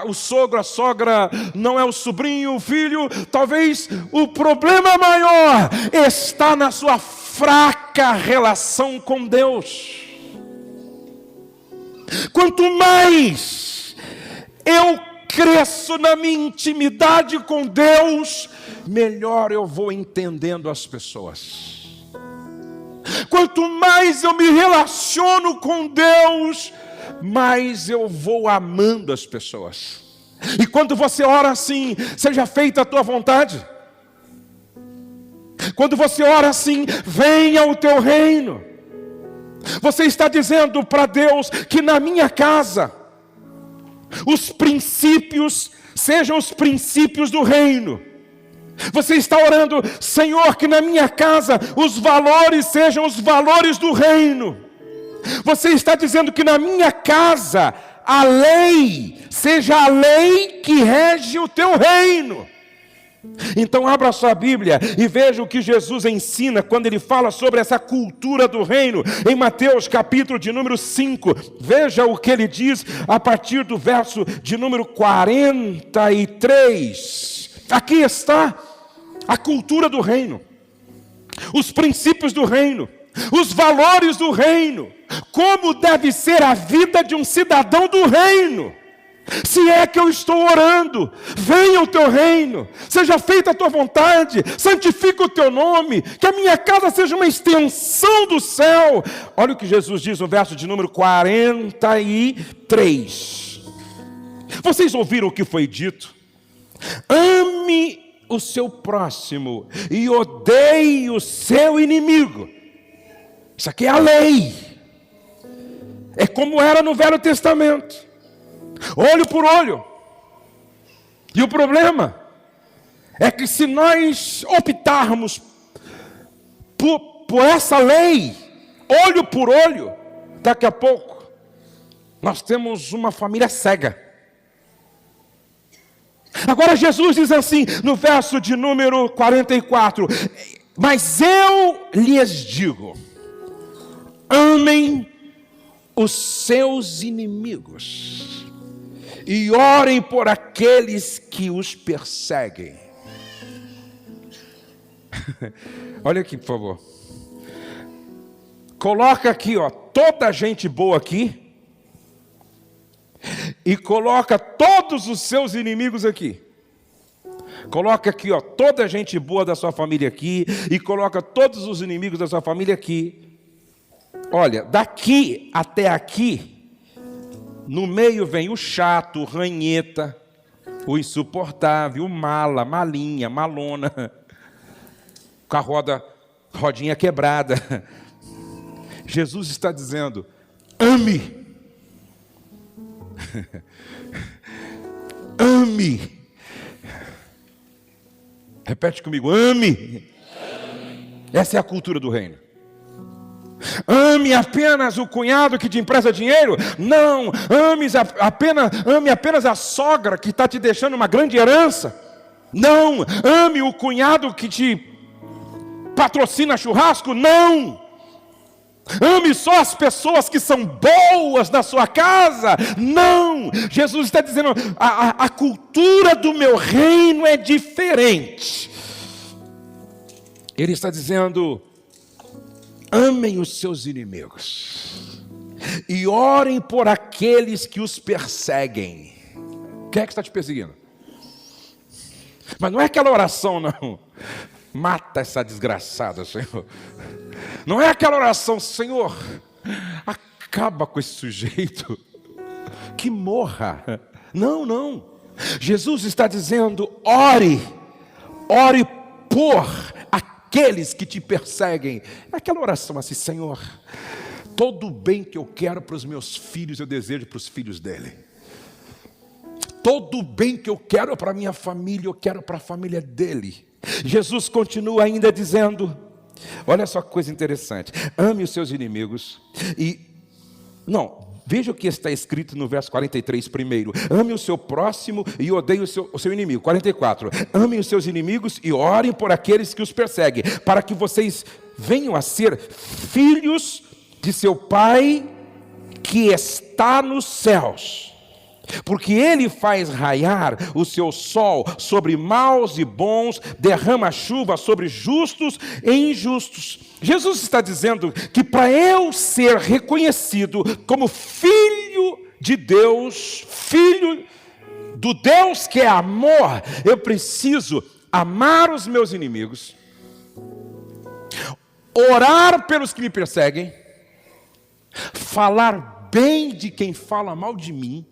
o sogro, a sogra, não é o sobrinho, o filho. Talvez o problema maior está na sua fraca relação com Deus. Quanto mais eu cresço na minha intimidade com Deus, melhor eu vou entendendo as pessoas. Quanto mais eu me relaciono com Deus, mais eu vou amando as pessoas. E quando você ora assim, seja feita a tua vontade. Quando você ora assim, venha o teu reino. Você está dizendo para Deus que na minha casa os princípios sejam os princípios do reino. Você está orando, Senhor, que na minha casa os valores sejam os valores do reino. Você está dizendo que na minha casa a lei seja a lei que rege o teu reino. Então abra sua Bíblia e veja o que Jesus ensina quando ele fala sobre essa cultura do reino. Em Mateus capítulo de número 5, veja o que ele diz a partir do verso de número 43. Aqui está a cultura do reino, os princípios do reino, os valores do reino, como deve ser a vida de um cidadão do reino. Se é que eu estou orando, venha o teu reino, seja feita a tua vontade, santifica o teu nome, que a minha casa seja uma extensão do céu. Olha o que Jesus diz no verso de número 43. Vocês ouviram o que foi dito? Ame o seu próximo e odeie o seu inimigo. Isso aqui é a lei. É como era no Velho Testamento. Olho por olho. E o problema é que se nós optarmos por essa lei, olho por olho, daqui a pouco nós temos uma família cega. Agora Jesus diz assim no verso de número 44: mas eu lhes digo, amem os seus inimigos e orem por aqueles que os perseguem. Olha aqui, por favor. Coloca aqui, ó, toda a gente boa aqui. E coloca todos os seus inimigos aqui. Coloca aqui, ó, toda a gente boa da sua família aqui. E coloca todos os inimigos da sua família aqui. Olha, daqui até aqui, no meio vem o chato, o ranheta, o insuportável, o mala, malinha, malona, com a rodinha quebrada. Jesus está dizendo, ame. Ame ame. Repete comigo, ame. Essa é a cultura do reino. Ame apenas o cunhado que te empresta dinheiro? Não, ame apenas a sogra que está te deixando uma grande herança. Não, ame o cunhado que te patrocina churrasco? Não. Ame só as pessoas que são boas na sua casa? Não. Jesus está dizendo, a cultura do meu reino é diferente. Ele está dizendo, amem os seus inimigos e orem por aqueles que os perseguem. Quem é que está te perseguindo? Mas não é aquela oração, não. Mata essa desgraçada, Senhor. Não é aquela oração, Senhor, acaba com esse sujeito, que morra. Não, não. Jesus está dizendo, ore por aqueles que te perseguem. É aquela oração assim, Senhor, todo o bem que eu quero para os meus filhos, eu desejo para os filhos dele. Todo o bem que eu quero para a minha família, eu quero para a família dele. Jesus continua ainda dizendo, olha só que coisa interessante, ame os seus inimigos veja o que está escrito no verso 43 primeiro, ame o seu próximo e odeie o seu inimigo. 44, ame os seus inimigos e orem por aqueles que os perseguem, para que vocês venham a ser filhos de seu Pai que está nos céus. Porque Ele faz raiar o seu sol sobre maus e bons, derrama chuva sobre justos e injustos. Jesus está dizendo que para eu ser reconhecido como filho de Deus, filho do Deus que é amor, eu preciso amar os meus inimigos, orar pelos que me perseguem, falar bem de quem fala mal de mim,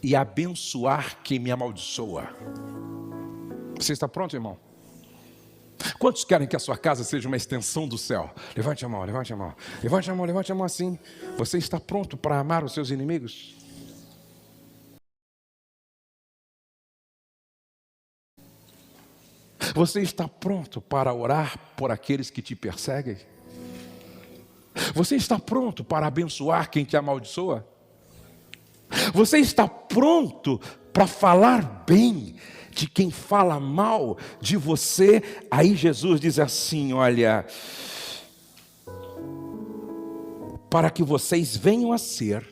e abençoar quem me amaldiçoa. Você está pronto, irmão? Quantos querem que a sua casa seja uma extensão do céu? Levante a mão, levante a mão. Levante a mão, levante a mão assim. Você está pronto para amar os seus inimigos? Você está pronto para orar por aqueles que te perseguem? Você está pronto para abençoar quem te amaldiçoa? Você está pronto para falar bem de quem fala mal de você? Aí Jesus diz assim, olha, para que vocês venham a ser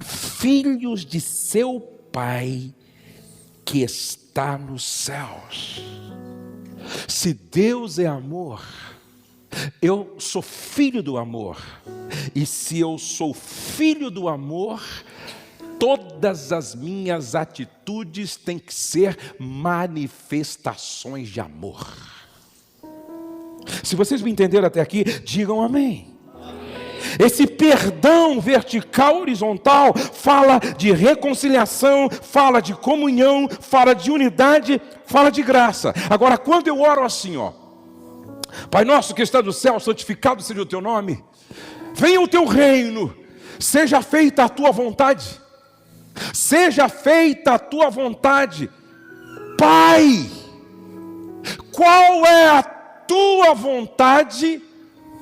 filhos de seu Pai que está nos céus. Se Deus é amor, eu sou filho do amor. E se eu sou filho do amor, todas as minhas atitudes têm que ser manifestações de amor. Se vocês me entenderam até aqui, digam amém. Esse perdão vertical, horizontal, fala de reconciliação, fala de comunhão, fala de unidade, fala de graça. Agora, quando eu oro assim, Pai nosso que está no céu, santificado seja o teu nome, venha o teu reino, seja feita a tua vontade. Seja feita a tua vontade. Pai, qual é a tua vontade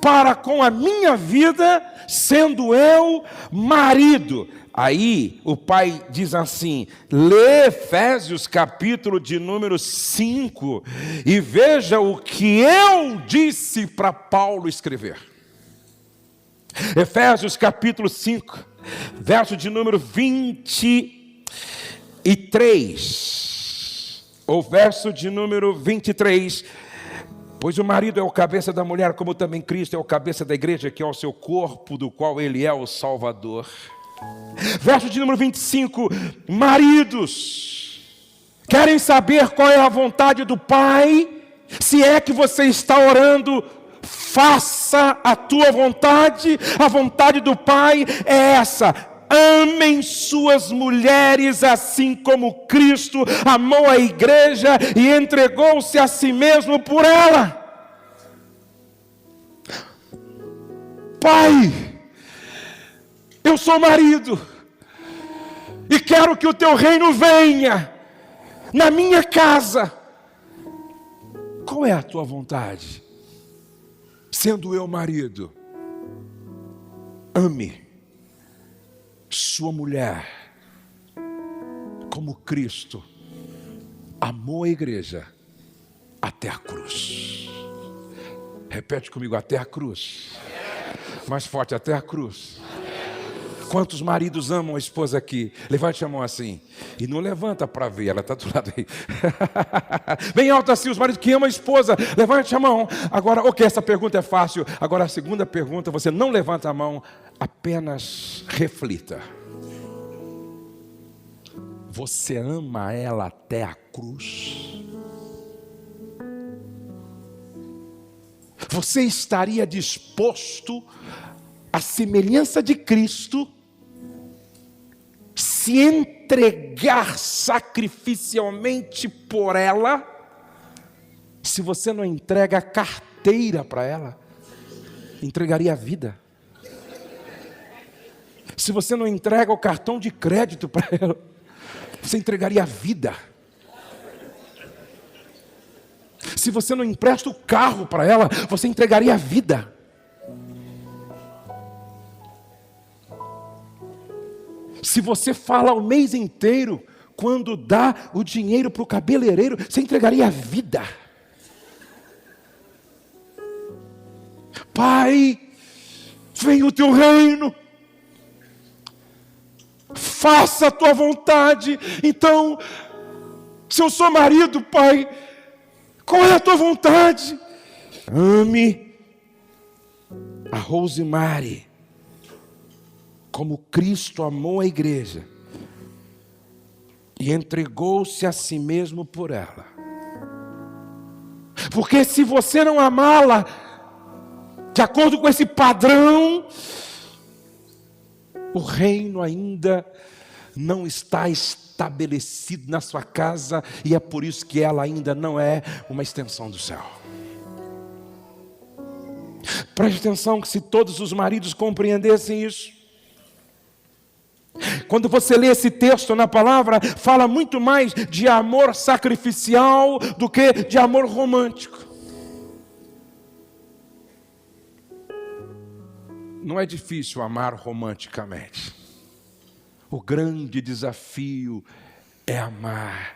para com a minha vida, sendo eu marido? Aí o pai diz assim, lê Efésios capítulo de número 5 e veja o que eu disse para Paulo escrever. Efésios capítulo 5, verso de número 23, ou verso de número 23, pois o marido é o cabeça da mulher, como também Cristo é o cabeça da igreja, que é o seu corpo, do qual ele é o Salvador. Verso de número 25, maridos, querem saber qual é a vontade do Pai? Se é que você está orando, faça a tua vontade. A vontade do Pai é essa: amem suas mulheres assim como Cristo amou a igreja e entregou-se a si mesmo por ela. Pai, eu sou marido e quero que o teu reino venha na minha casa. Qual é a tua vontade? Sendo eu marido, ame sua mulher como Cristo amou a igreja até a cruz. Repete comigo, até a cruz. Mais forte, até a cruz. Quantos maridos amam a esposa aqui? Levante a mão assim. E não levanta para ver, ela está do lado aí. Bem alto assim, os maridos que amam a esposa. Levante a mão. Agora, ok, essa pergunta é fácil. Agora a segunda pergunta, você não levanta a mão, apenas reflita. Você ama ela até a cruz? Você estaria disposto, à semelhança de Cristo, se entregar sacrificialmente por ela? Se você não entrega a carteira para ela, entregaria a vida. Se você não entrega o cartão de crédito para ela, você entregaria a vida. Se você não empresta o carro para ela, você entregaria a vida. Se você fala o mês inteiro, quando dá o dinheiro para o cabeleireiro, você entregaria a vida. Pai, venha o teu reino, faça a tua vontade. Então, se eu sou marido, Pai, qual é a tua vontade? Ame a Rosemary como Cristo amou a igreja e entregou-se a si mesmo por ela. Porque se você não amá-la de acordo com esse padrão, o reino ainda não está estabelecido na sua casa, e é por isso que ela ainda não é uma extensão do céu. Preste atenção que se todos os maridos compreendessem isso, quando você lê esse texto na palavra, fala muito mais de amor sacrificial do que de amor romântico. Não é difícil amar romanticamente. O grande desafio é amar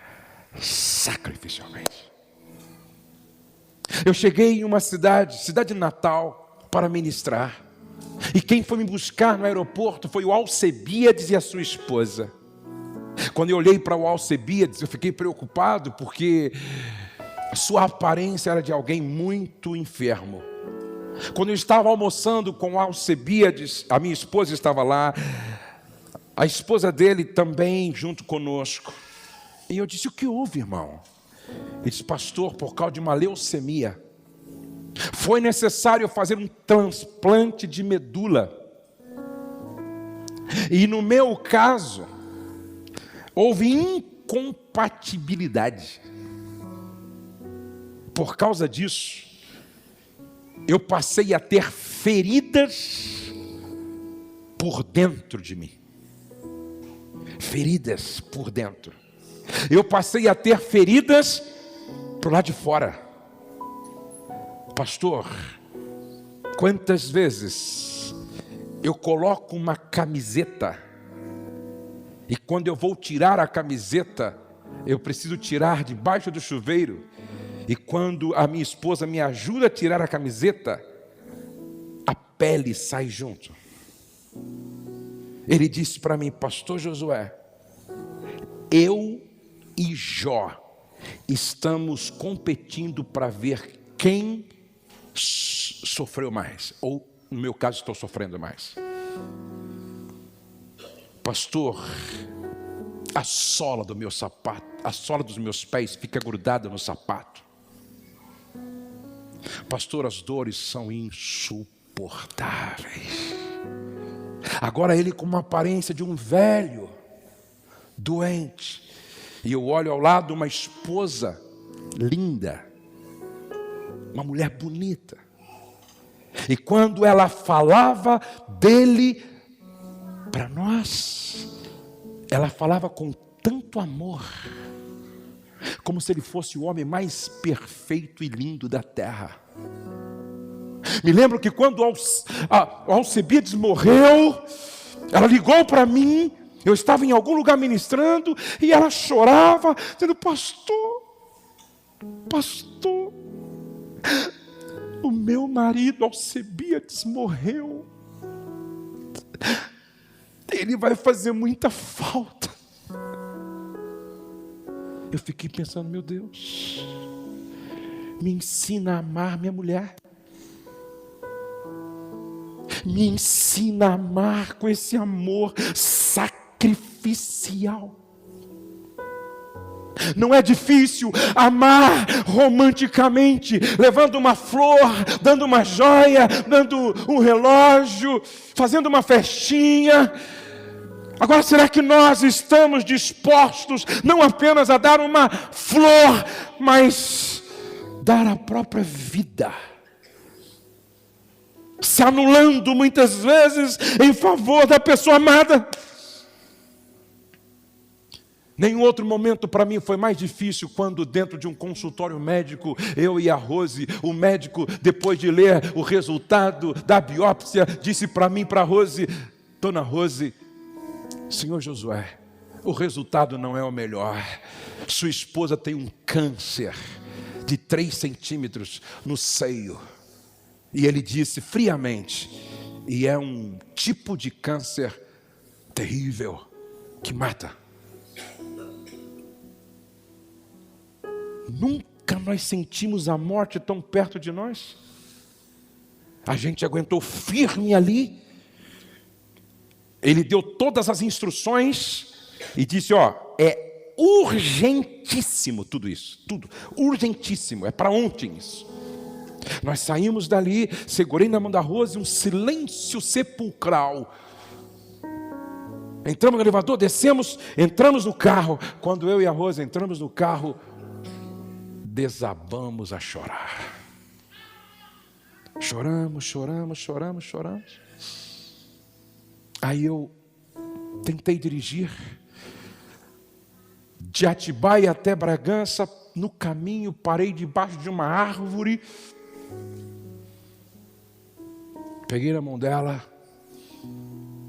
sacrificialmente. Eu cheguei em uma cidade Natal, para ministrar. E quem foi me buscar no aeroporto foi o Alcebiades e a sua esposa. Quando eu olhei para o Alcebiades, eu fiquei preocupado, porque a sua aparência era de alguém muito enfermo. Quando eu estava almoçando com o Alcebiades, a minha esposa estava lá, a esposa dele também junto conosco. E eu disse: o que houve, irmão? Ele disse: pastor, por causa de uma leucemia, foi necessário fazer um transplante de medula. E no meu caso, houve incompatibilidade. Por causa disso, eu passei a ter feridas por dentro de mim. Feridas por dentro. Eu passei a ter feridas por lá de fora. Pastor, quantas vezes eu coloco uma camiseta e quando eu vou tirar a camiseta, eu preciso tirar debaixo do chuveiro, e quando a minha esposa me ajuda a tirar a camiseta, a pele sai junto. Ele disse para mim: pastor Josué, eu e Jó estamos competindo para ver quem sofreu mais, ou no meu caso estou sofrendo mais. Pastor, a sola do meu sapato, a sola dos meus pés fica grudada no sapato. Pastor, as dores são insuportáveis. Agora ele com uma aparência de um velho doente, e eu olho ao lado uma esposa linda, uma mulher bonita, e quando ela falava dele para nós, ela falava com tanto amor, como se ele fosse o homem mais perfeito e lindo da terra. Me lembro que quando Alcebiades morreu, ela ligou para mim, eu estava em algum lugar ministrando, e ela chorava, dizendo: pastor, o meu marido Alcebiades morreu, ele vai fazer muita falta. Eu fiquei pensando: meu Deus, me ensina a amar minha mulher, me ensina a amar com esse amor sacrificial. Não é difícil amar romanticamente, levando uma flor, dando uma joia, dando um relógio, fazendo uma festinha. Agora, será que nós estamos dispostos não apenas a dar uma flor, mas dar a própria vida, se anulando muitas vezes em favor da pessoa amada? Nenhum outro momento para mim foi mais difícil quando, dentro de um consultório médico, eu e a Rose, o médico, depois de ler o resultado da biópsia, disse para mim, para a Rose: dona Rose, senhor Josué, o resultado não é o melhor. Sua esposa tem um câncer de 3 centímetros no seio. E ele disse friamente: e é um tipo de câncer terrível, que mata. Nunca nós sentimos a morte tão perto de nós. A gente aguentou firme ali. Ele deu todas as instruções e disse: é urgentíssimo tudo isso, tudo, urgentíssimo, é para ontem isso. Nós saímos dali, segurei na mão da Rose, um silêncio sepulcral. Entramos no elevador, descemos, entramos no carro. Quando eu e a Rose entramos no carro, desabamos a chorar. Choramos. Aí eu tentei dirigir de Atibaia até Bragança. No caminho parei debaixo de uma árvore, peguei na mão dela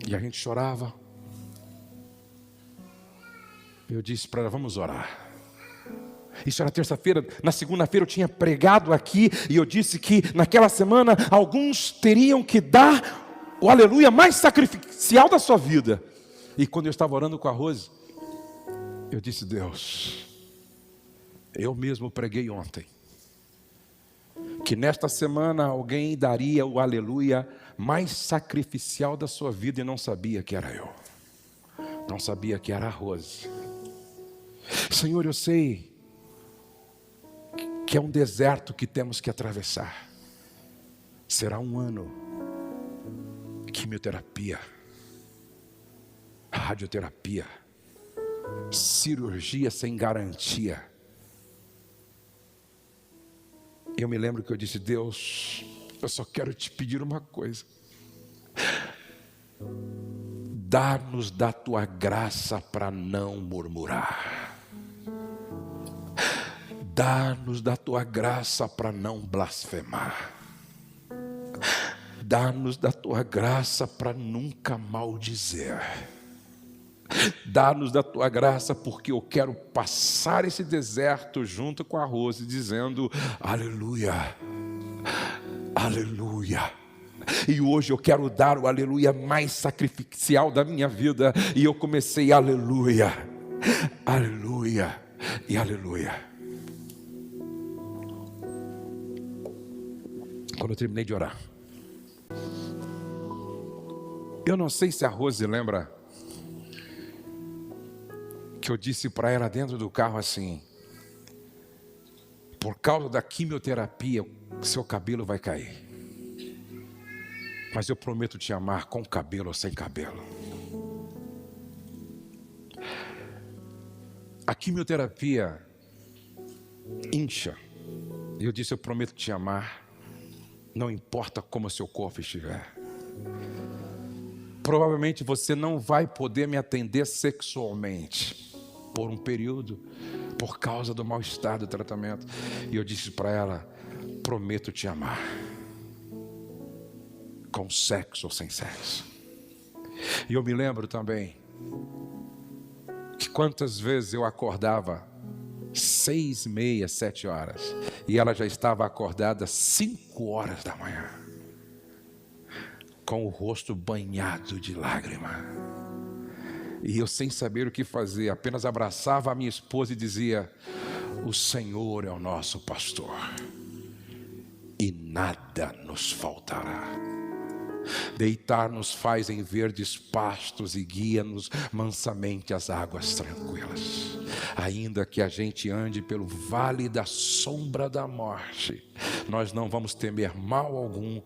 e a gente chorava. Eu disse para ela: vamos orar. Isso era terça-feira. Na segunda-feira eu tinha pregado aqui e eu disse que naquela semana alguns teriam que dar o aleluia mais sacrificial da sua vida. E quando eu estava orando com a Rose, eu disse: Deus, eu mesmo preguei ontem que nesta semana alguém daria o aleluia mais sacrificial da sua vida, e não sabia que era eu, não sabia que era a Rose. Senhor, eu sei que é um deserto que temos que atravessar. Será um ano, quimioterapia, radioterapia, cirurgia sem garantia. Eu me lembro que eu disse: Deus, eu só quero te pedir uma coisa: dá-nos da tua graça para não murmurar. Dá-nos da tua graça para não blasfemar. Dá-nos da tua graça para nunca maldizer. Dá-nos da tua graça, porque eu quero passar esse deserto junto com a Rose, dizendo: aleluia, aleluia. E hoje eu quero dar o aleluia mais sacrificial da minha vida. E eu comecei: aleluia, aleluia e aleluia. Quando eu terminei de orar, eu não sei se a Rose lembra que eu disse para ela dentro do carro assim: por causa da quimioterapia, seu cabelo vai cair, mas eu prometo te amar com cabelo ou sem cabelo. A quimioterapia incha, e eu disse: eu prometo te amar, não importa como o seu corpo estiver. provavelmente você não vai poder me atender sexualmente por um período, por causa do mal-estar do tratamento. E eu disse para ela: prometo te amar, com sexo ou sem sexo. E eu me lembro também que quantas vezes eu acordava 6h30, 7 horas, e ela já estava acordada 5 horas da manhã, com o rosto banhado de lágrima. E eu, sem saber o que fazer, apenas abraçava a minha esposa e dizia: o Senhor é o nosso pastor e nada nos faltará. Deitar-nos faz em verdes pastos e guia-nos mansamente às águas tranquilas. Ainda que a gente ande pelo vale da sombra da morte, nós não vamos temer mal algum,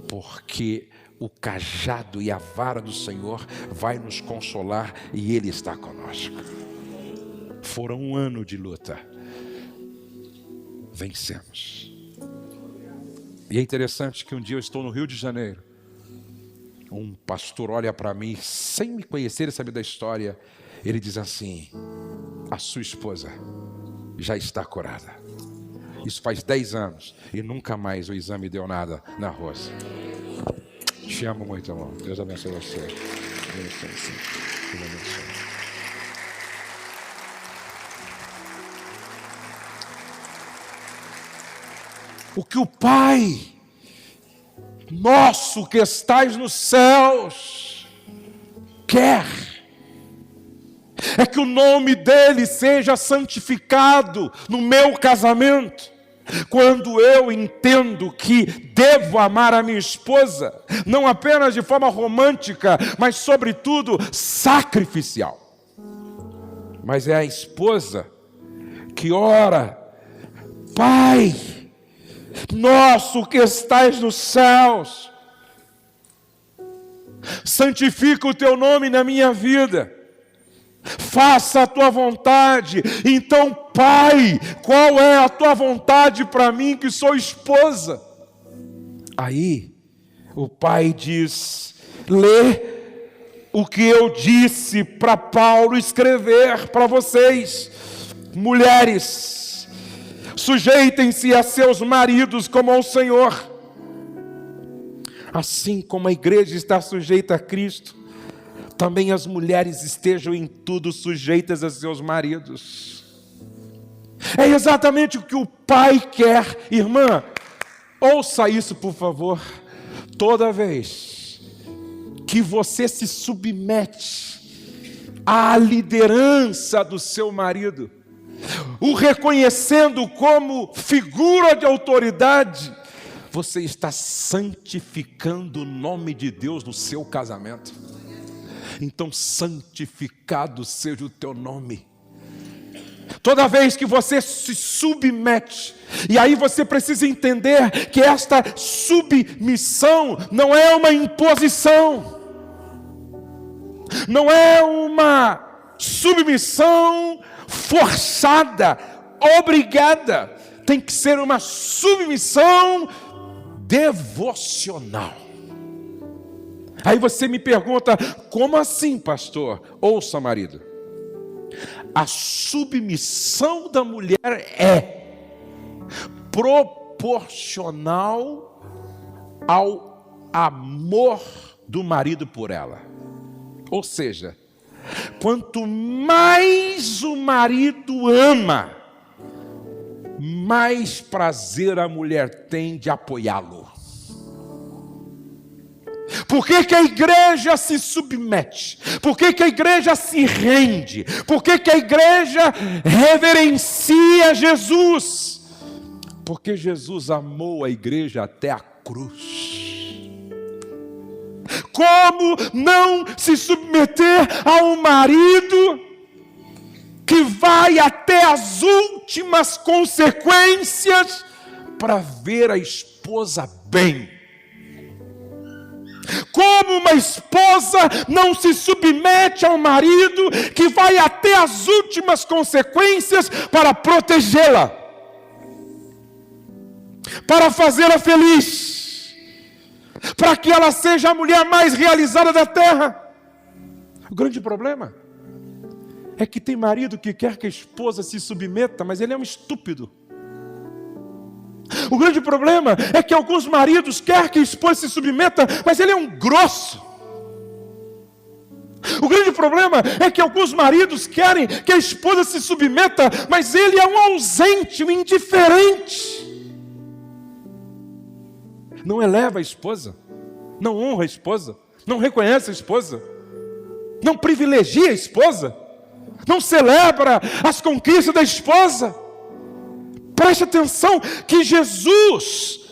porque o cajado e a vara do Senhor vai nos consolar e Ele está conosco. Foram um ano de luta, vencemos. E é interessante que um dia eu estou no Rio de Janeiro, um pastor olha para mim, sem me conhecer e saber da história, ele diz assim: a sua esposa já está curada. Isso faz 10 anos e nunca mais o exame deu nada na Rosa. Te amo muito, amor. Deus abençoe você. Deus abençoe. O que o Pai nosso que estais nos céus quer é que o nome dele seja santificado no meu casamento. Quando eu entendo que devo amar a minha esposa, não apenas de forma romântica, mas sobretudo sacrificial. Mas é a esposa que ora: Pai nosso que estais nos céus, santifica o teu nome na minha vida, faça a tua vontade. Então, Pai, qual é a tua vontade para mim que sou esposa? Aí o Pai diz: lê o que eu disse para Paulo escrever para vocês. Mulheres, sujeitem-se a seus maridos como ao Senhor, assim como a igreja está sujeita a Cristo, também as mulheres estejam em tudo sujeitas a seus maridos. É exatamente o que o Pai quer. Irmã, ouça isso, por favor. Toda vez que você se submete à liderança do seu marido, o reconhecendo como figura de autoridade, você está santificando o nome de Deus no seu casamento. Então, santificado seja o teu nome. Toda vez que você se submete, e aí você precisa entender que esta submissão não é uma imposição, não é uma submissão forçada, obrigada. Tem que ser uma submissão devocional. Aí você me pergunta: como assim, pastor? Ouça, marido, a submissão da mulher é proporcional ao amor do marido por ela. Ou seja, quanto mais o marido ama, mais prazer a mulher tem de apoiá-lo. Por que que a igreja se submete? Por que que a igreja se rende? Por que que a igreja reverencia Jesus? Porque Jesus amou a igreja até a cruz. Como não se submeter a um marido que vai até as últimas consequências para ver a esposa bem? Como uma esposa não se submete ao marido que vai até as últimas consequências para protegê-la, para fazê-la feliz? para que ela seja a mulher mais realizada da terra. O grande problema é que tem marido que quer que a esposa se submeta, mas ele é um estúpido. O grande problema é que alguns maridos querem que a esposa se submeta, mas ele é um grosso. O grande problema é que alguns maridos querem que a esposa se submeta, mas ele é um ausente, um indiferente. Não eleva a esposa, não honra a esposa, não reconhece a esposa, não privilegia a esposa, não celebra as conquistas da esposa. Preste atenção que Jesus